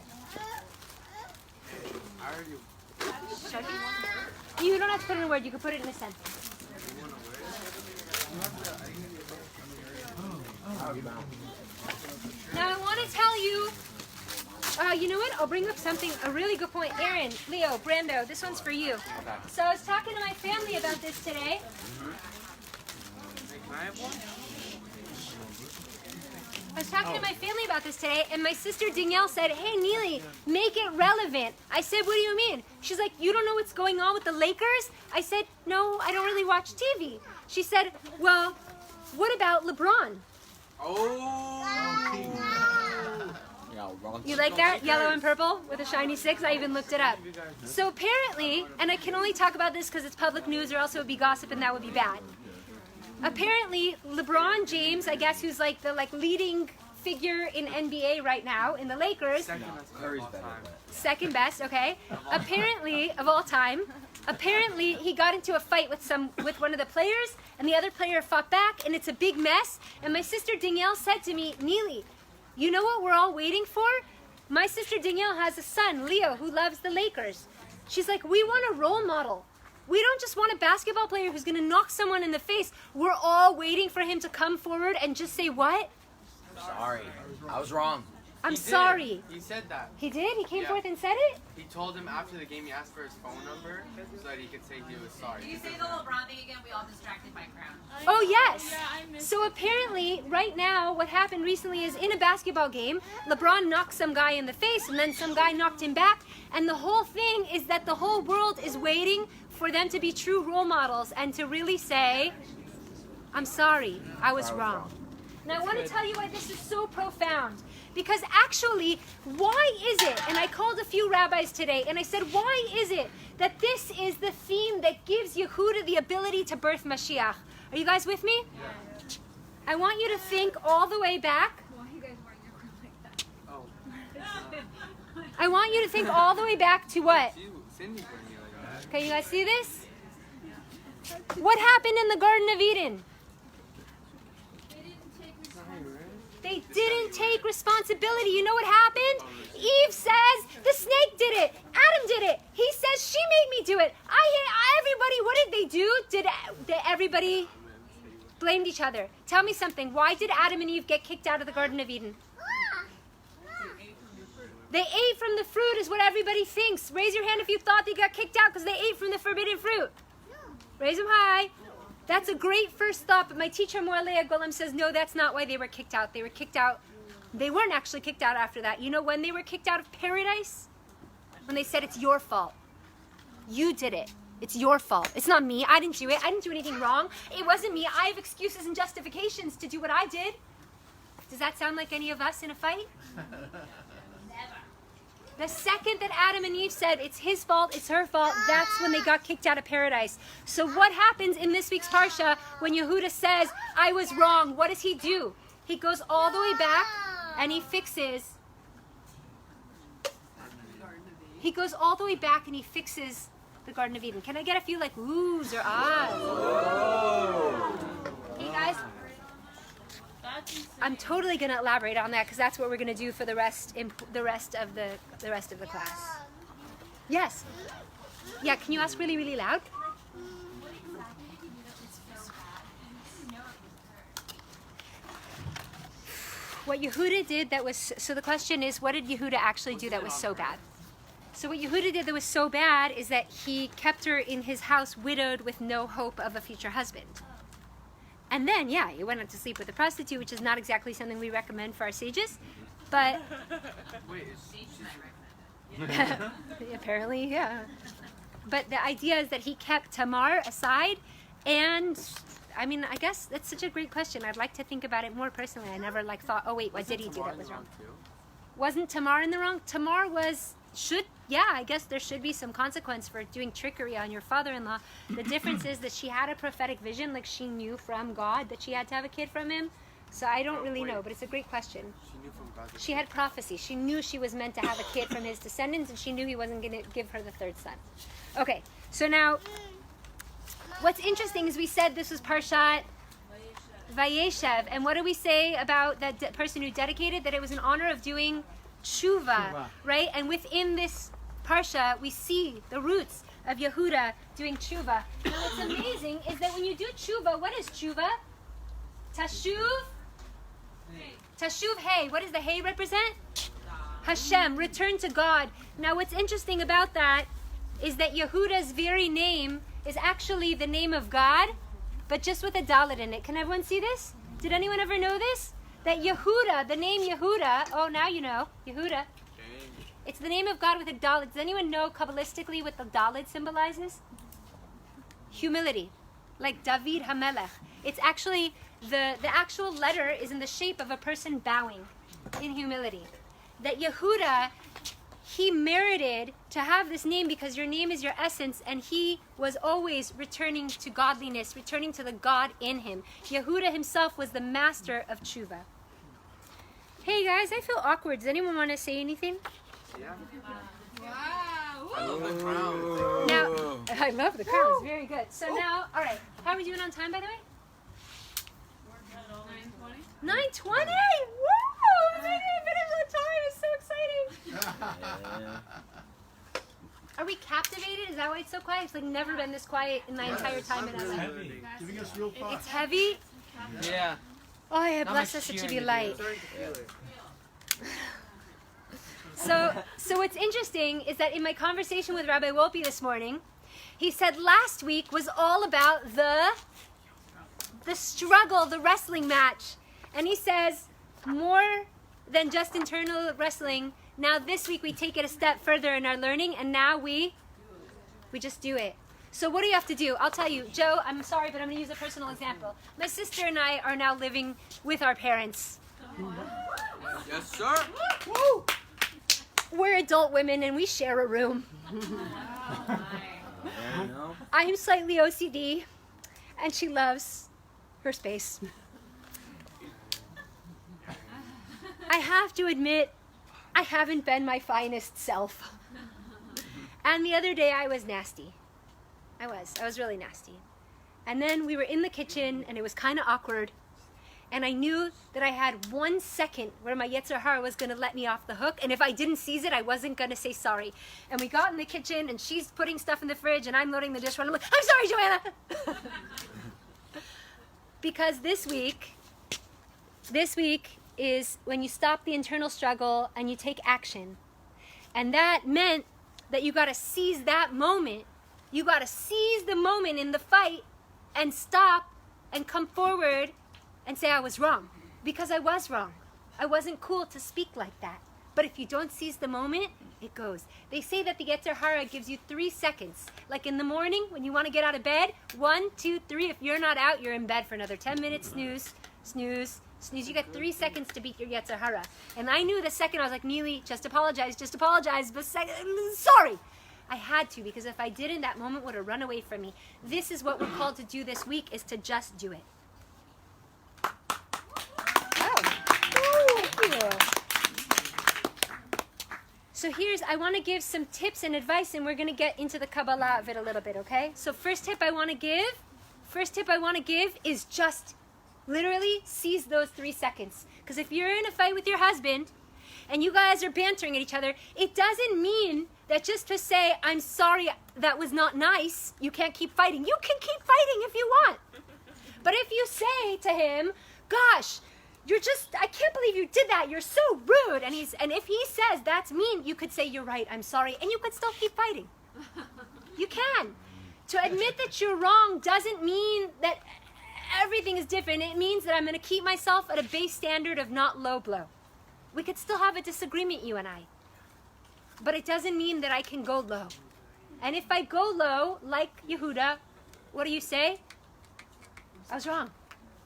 I already. Sharpie? You don't have to put it in a word. You can put it in a sentence. Now I want to tell you, you know what? I'll bring up something, a really good point. Aaron, Leo, Brando, this one's for you. So I was talking to my family about this today. Can I have one? I was talking to my family about this today, and my sister Danielle said, hey, Nili, make it relevant. I said, what do you mean? She's like, you don't know what's going on with the Lakers? I said, no, I don't really watch TV. She said, well, what about LeBron? Oh. Yeah, wrong. You like that? Yellow and purple with a shiny 6? I even looked it up. So apparently, and I can only talk about this because it's public news or else it would be gossip and that would be bad. Apparently, LeBron James, I guess, who's like the leading figure in NBA right now in the Lakers. Curry's better. Second best, okay. Apparently, of all time, apparently he got into a fight with one of the players, and the other player fought back, and it's a big mess. And my sister Danielle said to me, Nili, you know what we're all waiting for? My sister Danielle has a son, Leo, who loves the Lakers. She's like, we want a role model. We don't just want a basketball player who's going to knock someone in the face. We're all waiting for him to come forward and just say, what? Sorry. I was wrong. I'm He did. sorry. He said that. He did? He came Yeah. forth and said it? He told him after the game he asked for his phone number so that he could say he was sorry. Did you say the LeBron thing again? We all distracted by crown. Oh, yes. Yeah, I missed So apparently, right now, what happened recently is in a basketball game, LeBron knocked some guy in the face, and then some guy knocked him back. And the whole thing is that the whole world is waiting for them to be true role models and to really say, I'm sorry, I was wrong. Now, I want to tell you why this is so profound. Because actually, why is it, and I called a few rabbis today, and I said, why is it that this is the theme that gives Yehuda the ability to birth Mashiach. Are you guys with me? Yeah. I want you to think all the way back. I want you to think all the way back to what? Okay, you guys see this? What happened in the Garden of Eden? They didn't take responsibility. You know what happened? Eve says, the snake did it. Adam did it. He says, she made me do it. Everybody, what did they do? Did everybody blamed each other? Tell me something. Why did Adam and Eve get kicked out of the Garden of Eden? They ate from the fruit is what everybody thinks. Raise your hand if you thought they got kicked out because they ate from the forbidden fruit. Raise them high. That's a great first thought, but my teacher, Moralea Golem, says, no, that's not why they were kicked out. They were kicked out. They weren't actually kicked out after that. You know when they were kicked out of paradise? When they said, it's your fault. You did it. It's your fault. It's not me. I didn't do it. I didn't do anything wrong. It wasn't me. I have excuses and justifications to do what I did. Does that sound like any of us in a fight? The second that Adam and Eve said, it's his fault, it's her fault, that's when they got kicked out of paradise. So what happens in this week's Parsha when Yehuda says, I was wrong? What does he do? He goes all the way back and he fixes. He goes all the way back and he fixes the Garden of Eden. Can I get a few like oohs or ahs? Hey guys. I'm totally going to elaborate on that because that's what we're going to do for the rest of the class. Yes. Yeah, can you ask really, really loud? What Yehuda did that was, so the question is, what did Yehuda actually do that was so bad? So what Yehuda did that was so bad is that he kept her in his house widowed with no hope of a future husband. And then, yeah, he went out to sleep with a prostitute, which is not exactly something we recommend for our sages, but... Apparently, yeah. But the idea is that he kept Tamar aside, and, I mean, I guess that's such a great question. I'd like to think about it more personally. I never, thought, oh, wait, what did he do that was wrong? Wasn't Tamar in the wrong? Tamar I guess there should be some consequence for doing trickery on your father-in-law. The difference is that she had a prophetic vision, like she knew from God that she had to have a kid from him. So I don't really know, but it's a great question. She knew from God. She had prophecy. She knew she was meant to have a kid from his descendants, and she knew he wasn't going to give her the third son. Okay, so now, what's interesting is we said this was Parshat Vayeishev, and what do we say about that person who dedicated? That it was in honor of doing tshuva, right? And within this Parsha, we see the roots of Yehuda doing tshuva. Now, what's amazing is that when you do tshuva, what is tshuva? Tashuv? Tashuv, hey. What does the hey represent? Hashem, return to God. Now, what's interesting about that is that Yehuda's very name is actually the name of God, but just with a dalet in it. Can everyone see this? Did anyone ever know this? That Yehuda, the name Yehuda, oh, now you know, Yehuda. It's the name of God with a dalet. Does anyone know Kabbalistically what the dalet symbolizes? Humility. Like David HaMelech. It's actually, the actual letter is in the shape of a person bowing in humility. That Yehuda, he merited to have this name because your name is your essence, and he was always returning to godliness, returning to the God in him. Yehuda himself was the master of tshuva. Hey guys, I feel awkward. Does anyone want to say anything? Yeah. Wow. I love the crown. Now, I love the crowns. Very good. So now, all right. How are we doing on time, by the way? 9:20. Woo! We made it finish on time. It's so exciting. Are we captivated? Is that why it's so quiet? It's never been this quiet in my entire time in LA. Giving us real thoughts. It's heavy. Yeah. Oh, yeah, Not bless much us, it should cheering be to light. do. So what's interesting is that in my conversation with Rabbi Wolpe this morning, he said last week was all about the struggle, the wrestling match. And he says more than just internal wrestling. Now this week we take it a step further in our learning, and now we just do it. So what do you have to do? I'll tell you. Joe, I'm sorry, but I'm going to use a personal example. My sister and I are now living with our parents. Yes, sir. Woo! We're adult women and we share a room. Yeah, you know? I am slightly OCD, and she loves her space. I have to admit, I haven't been my finest self. And the other day I was nasty. I was really nasty. And then we were in the kitchen and it was kind of awkward. And I knew that I had 1 second where my Yetzer Hara was going to let me off the hook. And if I didn't seize it, I wasn't going to say sorry. And we got in the kitchen and she's putting stuff in the fridge and I'm loading the dishwasher. I'm like, I'm sorry, Joanna. Because this week is when you stop the internal struggle and you take action. And that meant that you got to seize that moment. You got to seize the moment in the fight and stop and come forward and say I was wrong. Because I was wrong. I wasn't cool to speak like that. But if you don't seize the moment, it goes. They say that the Yetzer Hara gives you 3 seconds. Like in the morning when you want to get out of bed, 1, 2, 3. If you're not out, you're in bed for another 10 minutes. Snooze, snooze, snooze. You got 3 seconds to beat your Yetzer Hara. And I knew the second I was like, Nili, just apologize, but sorry. I had to, because if I didn't, that moment would have run away from me. This is what we're called to do this week, is to just do it. So I want to give some tips and advice, and we're going to get into the Kabbalah of it a little bit, okay? So first tip I want to give is just literally seize those 3 seconds. Because if you're in a fight with your husband and you guys are bantering at each other, it doesn't mean that just to say, I'm sorry, that was not nice, you can't keep fighting. You can keep fighting if you want. But if you say to him, gosh, I can't believe you did that, you're so rude. And if he says, that's mean, you could say, you're right, I'm sorry, and you could still keep fighting. You can. To admit that you're wrong doesn't mean that everything is different. It means that I'm going to keep myself at a base standard of not low blow. We could still have a disagreement, you and I. But it doesn't mean that I can go low. And if I go low, like Yehuda, what do you say? I was wrong.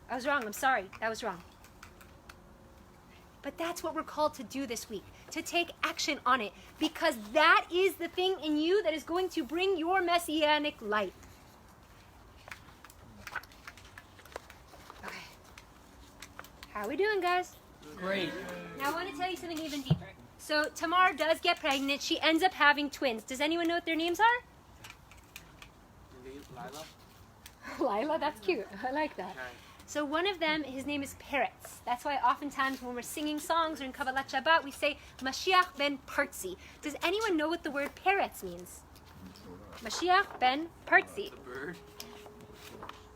I'm sorry. That was wrong. But that's what we're called to do this week, to take action on it, because that is the thing in you that is going to bring your messianic light. Okay. How are we doing, guys? Great. Now I want to tell you something even deeper. So Tamar does get pregnant. She ends up having twins. Does anyone know what their names are? Lila? Lila, that's cute. I like that. So one of them, his name is Peretz. That's why oftentimes when we're singing songs or in Kabbalat Shabbat, we say Mashiach ben Partzi. Does anyone know what the word Peretz means? Mashiach ben Partzi. Bird.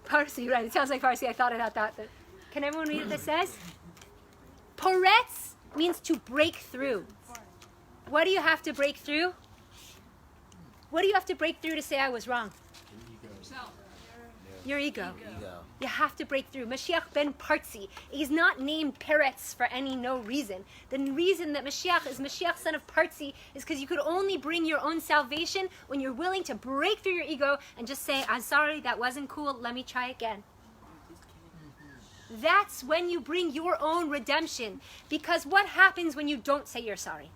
Parsi, right. It sounds like Parsi. I thought it out that. Can everyone read what this says? Peretz means to break through. What do you have to break through? What do you have to break through to say I was wrong? Your ego. You have to break through. Mashiach ben Partzi. He's not named Peretz for no reason. The reason that Mashiach is Mashiach son of Partzi is because you could only bring your own salvation when you're willing to break through your ego and just say, I'm sorry, that wasn't cool, let me try again. That's when you bring your own redemption. Because what happens when you don't say you're sorry?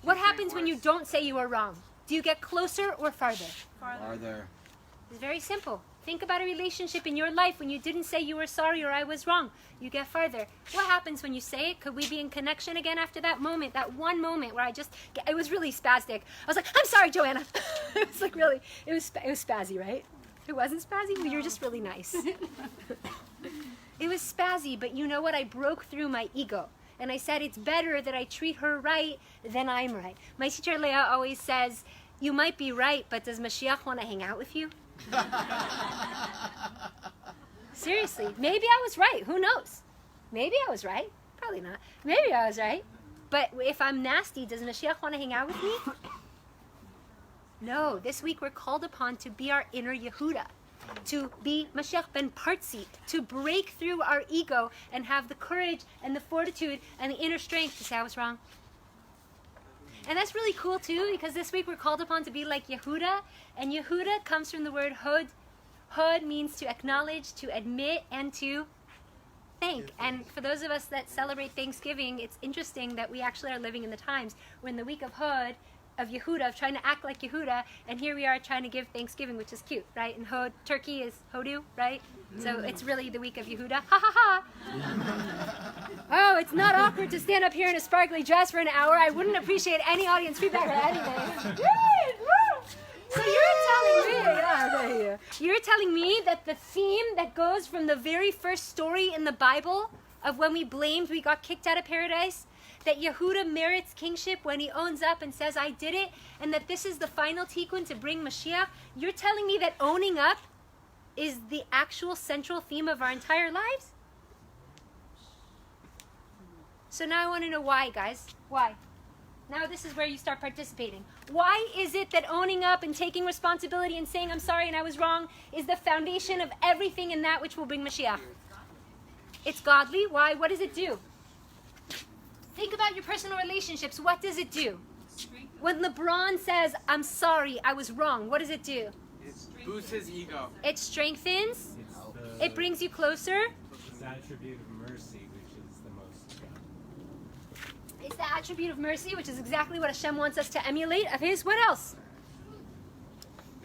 What happens when you don't say you are wrong? Do you get closer or farther? Farther. It's very simple. Think about a relationship in your life when you didn't say you were sorry or I was wrong. You get farther. What happens when you say it? Could we be in connection again after that moment, that one moment where it was really spastic. I was like, I'm sorry, Joanna. It was like really, it was spazzy, right? It wasn't spazzy? Well, you're just really nice. It was spazzy, but you know what? I broke through my ego. And I said, it's better that I treat her right than I'm right. My teacher, Leah, always says, you might be right, but does Mashiach want to hang out with you? Seriously, maybe I was right. Who knows? Maybe I was right. Probably not. Maybe I was right. But if I'm nasty, does Mashiach want to hang out with me? No. This week we're called upon to be our inner Yehuda, to be Mashiach ben Partzi, to break through our ego and have the courage and the fortitude and the inner strength to say I was wrong. And that's really cool too, because this week we're called upon to be like Yehuda, and Yehuda comes from the word hod. Hod means to acknowledge, to admit, and to thank. And for those of us that celebrate Thanksgiving, it's interesting that we actually are living in the times. We're in the week of Hod, of Yehuda, of trying to act like Yehuda, and here we are trying to give Thanksgiving, which is cute, right? And turkey is hodu, right? So it's really the week of Yehuda. Ha ha ha! Oh, it's not awkward to stand up here in a sparkly dress for an hour. I wouldn't appreciate any audience feedback or anything. So you're telling me that the theme that goes from the very first story in the Bible of when we got kicked out of paradise, that Yehuda merits kingship when he owns up and says, I did it, and that this is the final tikkun to bring Mashiach, you're telling me that owning up is the actual central theme of our entire lives? So now I want to know why, guys. Why? Now this is where you start participating. Why is it that owning up and taking responsibility and saying I'm sorry and I was wrong is the foundation of everything in that which will bring Mashiach? It's godly. Why? What does it do? Think about your personal relationships. What does it do? When LeBron says, I'm sorry, I was wrong, what does it do? It boosts his ego. It strengthens. It brings you closer. It's the attribute of mercy, which is the most. It's the attribute of mercy, which is exactly what Hashem wants us to emulate of His. What else?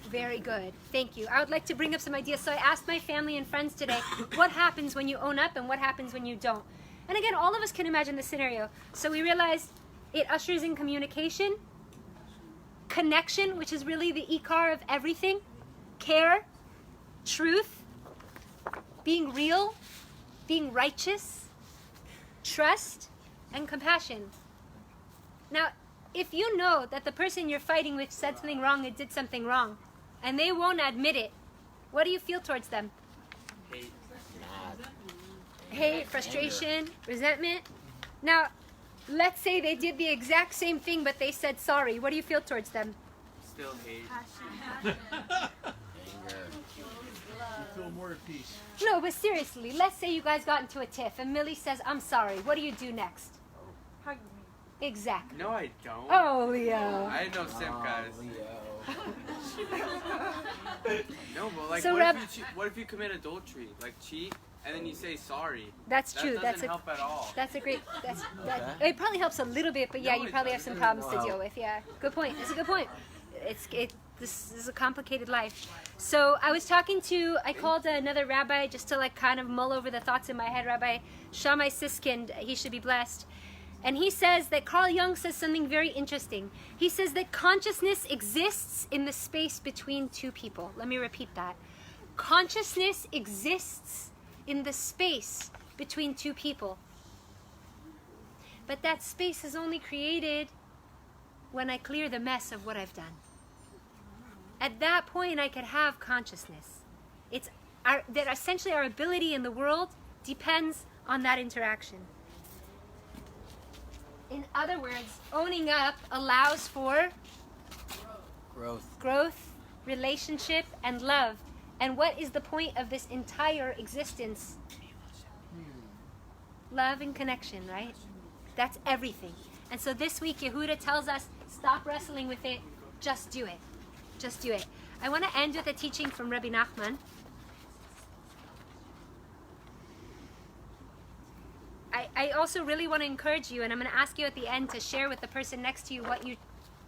Very good. Thank you. I would like to bring up some ideas. So I asked my family and friends today, what happens when you own up and what happens when you don't? And again, all of us can imagine the scenario. So we realized it ushers in communication, connection, which is really the ikar of everything, care, truth, being real, being righteous, trust, and compassion. Now, if you know that the person you're fighting with said something wrong and did something wrong, and they won't admit it, what do you feel towards them? Hate. Hate, frustration, resentment. Now, let's say they did the exact same thing, but they said sorry. What do you feel towards them? Still hate. You feel more at peace. No, but seriously, let's say you guys got into a tiff and Millie says, I'm sorry. What do you do next? Hug me. Exactly. No, I don't. Oh, Leo. I know Sim guys. No, but like, So what if you commit adultery, like cheat, and then you say sorry? That's true. That doesn't help at all. That's a great. It probably helps a little bit, but yeah, No, you it probably have some doesn't. problems to deal with. Yeah, good point. It's a good point. This is a complicated life. So I was I called another rabbi just to like kind of mull over the thoughts in my head. Rabbi Shammai Siskind, he should be blessed. And he says that Carl Jung says something very interesting. He says that consciousness exists in the space between two people. Let me repeat that. Consciousness exists in the space between two people. But that space is only created when I clear the mess of what I've done. At that point, I could have consciousness. That essentially our ability in the world depends on that interaction. In other words, owning up allows for growth, relationship, and love. And what is the point of this entire existence? Love and connection, right? That's everything. And so this week, Yehuda tells us, stop wrestling with it, just do it. Just do it. I want to end with a teaching from Rabbi Nachman. I also really want to encourage you, and I'm going to ask you at the end to share with the person next to you what you,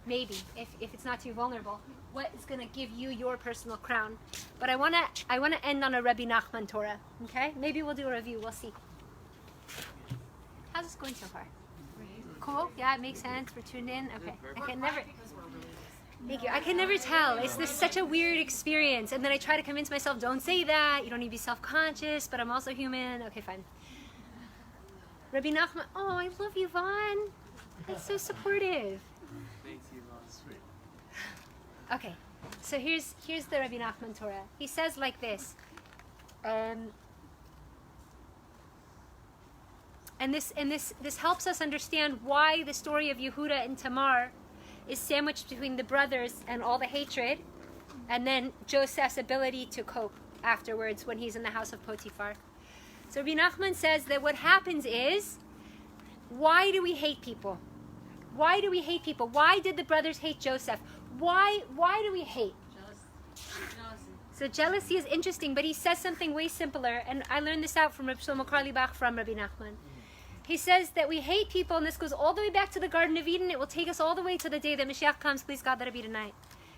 maybe, if it's not too vulnerable, what is going to give you your personal crown. But I want to end on a Rabbi Nachman Torah, okay? Maybe we'll do a review. We'll see. How's this going so far? Cool? Yeah, it makes sense. We're tuned in. Okay. Thank you. I can never tell. It's such a weird experience. And then I try to convince myself, don't say that. You don't need to be self-conscious, but I'm also human. Okay, fine. Rabbi Nachman, oh, I love you, Vaughn. That's so supportive. Thanks, Yvonne. Sweet. Okay, so here's the Rabbi Nachman Torah. He says like this. And this helps us understand why the story of Yehuda and Tamar is sandwiched between the brothers and all the hatred, and then Joseph's ability to cope afterwards when he's in the house of Potiphar. So Rabbi Nachman says that what happens is, why do we hate people? Why do we hate people? Why did the brothers hate Joseph? Why do we hate? Jealousy. So jealousy is interesting, but he says something way simpler, and I learned this out from Reb Shlomo Karlibach from Rabbi Nachman. he says that we hate people, and this goes all the way back to the Garden of Eden. It will take us all the way to the day that Mashiach comes. Please God, let it be tonight.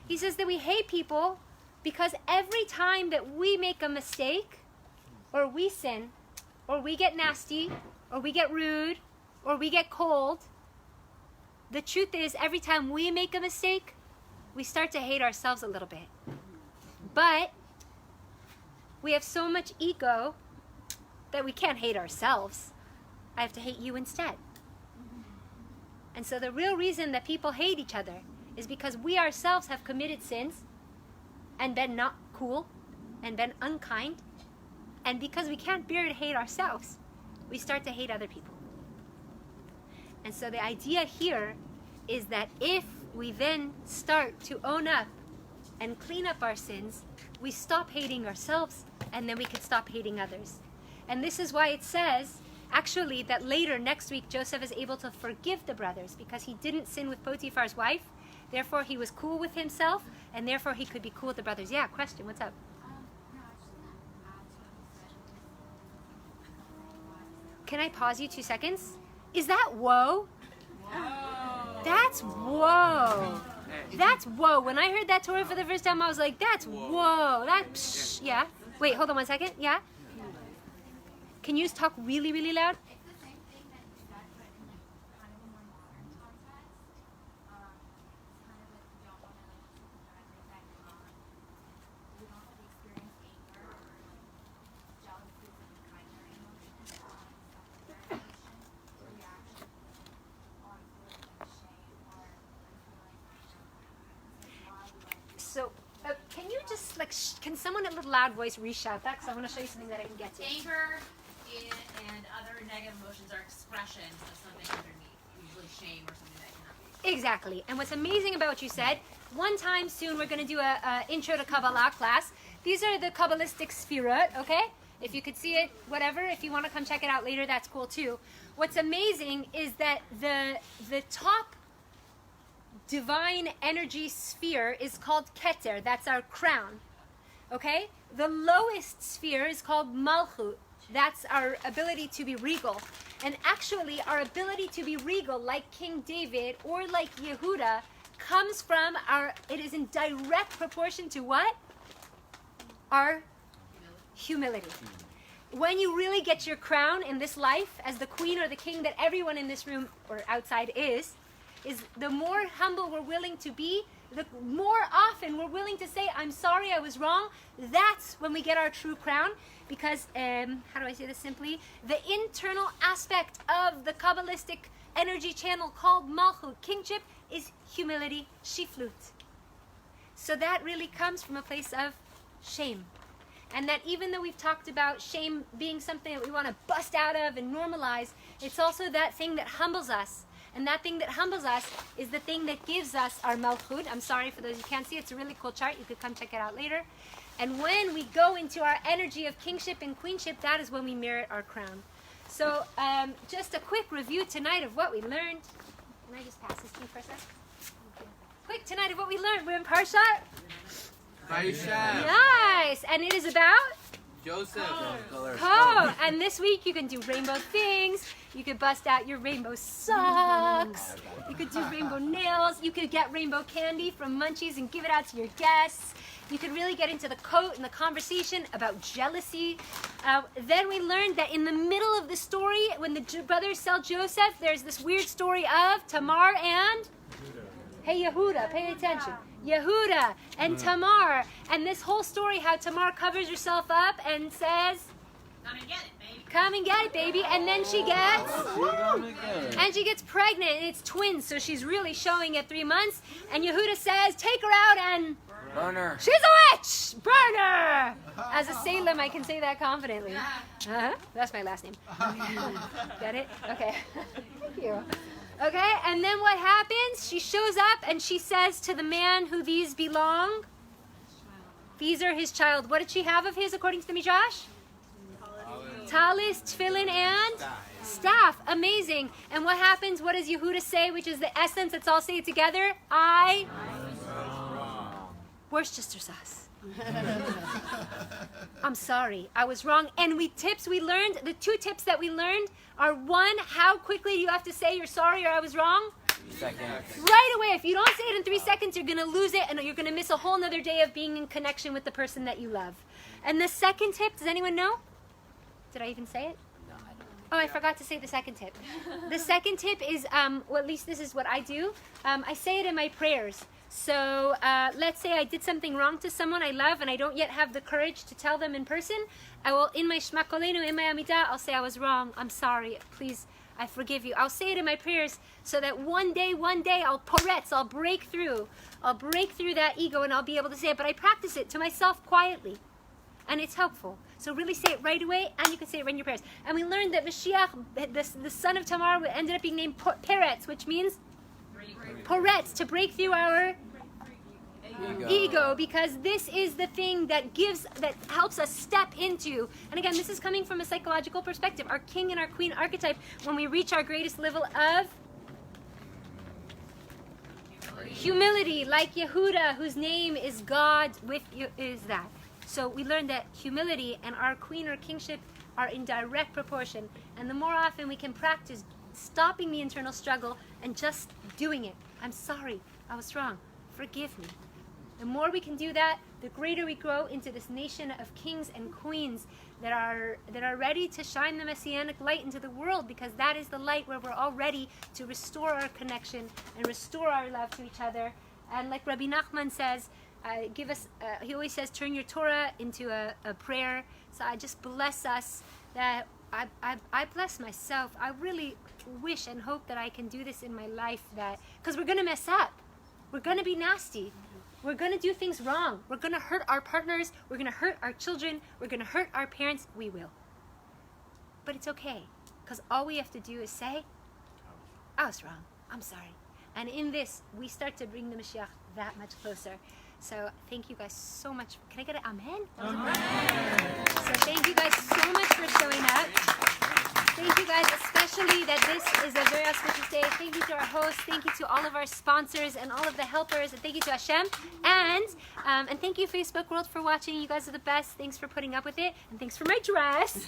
He says that we hate people because every time that we make a mistake, or we sin, or we get nasty, or we get rude, or we get cold, the truth is every time we make a mistake, we start to hate ourselves a little bit. But we have so much ego that we can't hate ourselves. I have to hate you instead. And so the real reason that people hate each other is because we ourselves have committed sins and been not cool and been unkind. And because we can't bear to hate ourselves, we start to hate other people. And so the idea here is that if we then start to own up and clean up our sins, we stop hating ourselves, and then we can stop hating others. And this is why it says, actually, that later, next week, Joseph is able to forgive the brothers because he didn't sin with Potiphar's wife. Therefore, he was cool with himself, and therefore he could be cool with the brothers. Yeah, question, what's up? Can I pause you 2 seconds? Is that whoa? Whoa. That's whoa. That's whoa. When I heard that Torah for the first time, I was like, that's whoa. That's, yeah. Wait, hold on 1 second. Yeah? Can you just talk really, really loud? It's the same thing that you said, but in like kind of a more modern context. It's kind of like you don't want to like sympathize that you don't have to experience anger or like jealousy or any kind of emotion, stuff like that emotion, reaction, on feelings like shame or feeling So, can you just like, can someone in a loud voice re-shout that? Because I want to show you something that I can get to. anger and other negative emotions are expressions of something underneath, usually shame or something that cannot be. Exactly. And what's amazing about what you said, one time soon we're going to do a intro to Kabbalah class. These are the Kabbalistic Sfirot, okay? If you could see it, whatever. If you want to come check it out later, that's cool too. What's amazing is that the top divine energy sphere is called Keter. That's our crown, okay? The lowest sphere is called Malchut. That's our ability to be regal. And actually, our ability to be regal, like King David or like Yehuda, comes from it is in direct proportion to what? Our humility. When you really get your crown in this life as the queen or the king that everyone in this room or outside is the more humble we're willing to be, the more often we're willing to say, I'm sorry, I was wrong. That's when we get our true crown. Because, how do I say this simply? The internal aspect of the Kabbalistic energy channel called Malchut, kingship, is humility, shiflut. So that really comes from a place of shame. And that even though we've talked about shame being something that we want to bust out of and normalize, it's also that thing that humbles us. And that thing that humbles us is the thing that gives us our Malchut. I'm sorry for those who can't see. It's a really cool chart. You could come check it out later. And when we go into our energy of kingship and queenship, that is when we merit our crown. So just a quick review tonight of what we learned. Can I just pass this to you for a sec? Quick tonight of what we learned. We're in Parshat Vayeishev. Nice. And it is about Joseph. Oh, and this week you can do rainbow things. You could bust out your rainbow socks. You could do rainbow nails. You could get rainbow candy from Munchies and give it out to your guests. You could really get into the quote and the conversation about jealousy. Then we learned that in the middle of the story, when the brothers sell Joseph, there's this weird story of Tamar and... Hey, Yehuda, pay attention. Yehuda and Tamar. And this whole story, how Tamar covers herself up and says... Come and get it, baby. Come and get it, baby. And then she gets pregnant. And it's twins, so she's really showing at 3 months. And Yehuda says, take her out and... Burn her. She's a witch! Burn her! As a Salem, I can say that confidently. That's my last name. Get it? Okay. Thank you. Okay, and then what happens? She shows up and she says to the man who these belong, these are his child. What did she have of his according to the Midrash? Talis, tefillin, and staff. Amazing. And what happens? What does Yehuda say, which is the essence? Let's all say it together. Worcestershire sauce. I'm sorry, I was wrong. And the 2 tips that we learned are, 1, how quickly do you have to say you're sorry or I was wrong? 3 seconds. Right away. If you don't say it in 3 seconds, you're going to lose it and you're going to miss a whole nother day of being in connection with the person that you love. And the second tip, does anyone know? Did I even say it? Oh, I forgot to say the second tip. The second tip is, well, at least this is what I do. I say it in my prayers. So let's say I did something wrong to someone I love and I don't yet have the courage to tell them in person. I will, in my Shema Kolenu, in my Amidah, I'll say I was wrong. I'm sorry. Please, I forgive you. I'll say it in my prayers so that one day I'll break through. I'll break through that ego and I'll be able to say it. But I practice it to myself quietly. And it's helpful. So really say it right away, and you can say it right in your prayers. And we learned that Mashiach, the son of Tamar, ended up being named Peretz, which means Peretz, to break through our ego, because this is the thing that helps us step into. And again, this is coming from a psychological perspective. Our king and our queen archetype, when we reach our greatest level of humility, like Yehuda, whose name is God with you, is that. So we learned that humility and our queen or kingship are in direct proportion. And the more often we can practice stopping the internal struggle and just doing it. I'm sorry, I was wrong. Forgive me. The more we can do that, the greater we grow into this nation of kings and queens that are ready to shine the messianic light into the world, because that is the light where we're all ready to restore our connection and restore our love to each other. And like Rabbi Nachman says, he always says, turn your Torah into a prayer. So I just bless us that I bless myself. I really wish and hope that I can do this in my life, because we're going to mess up. We're going to be nasty. We're going to do things wrong. We're going to hurt our partners. We're going to hurt our children. We're going to hurt our parents. We will. But it's okay, because all we have to do is say, I was wrong. I'm sorry. And in this, we start to bring the Mashiach that much closer. So thank you guys so much. Can I get an amen? Amen. So thank you guys so much for showing up. Thank you guys, especially that this is a very auspicious day. Thank you to our hosts. Thank you to all of our sponsors and all of the helpers. And thank you to Hashem. And thank you, Facebook World, for watching. You guys are the best. Thanks for putting up with it. And thanks for my dress.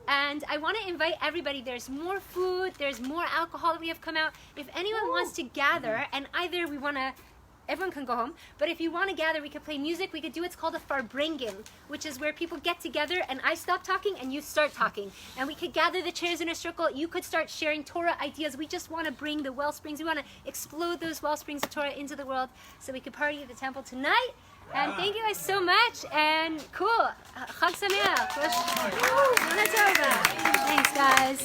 And I want to invite everybody. There's more food. There's more alcohol that we have come out. If anyone wants to gather, and either we want to, everyone can go home, but if you want to gather, we could play music. We could do what's called a farbrengen, which is where people get together and I stop talking and you start talking. And we could gather the chairs in a circle. You could start sharing Torah ideas. We just want to bring the well springs. We want to explode those well springs of Torah into the world so we could party at the temple tonight. And thank you guys so much. And cool. Chag Sameach. Thanks, guys.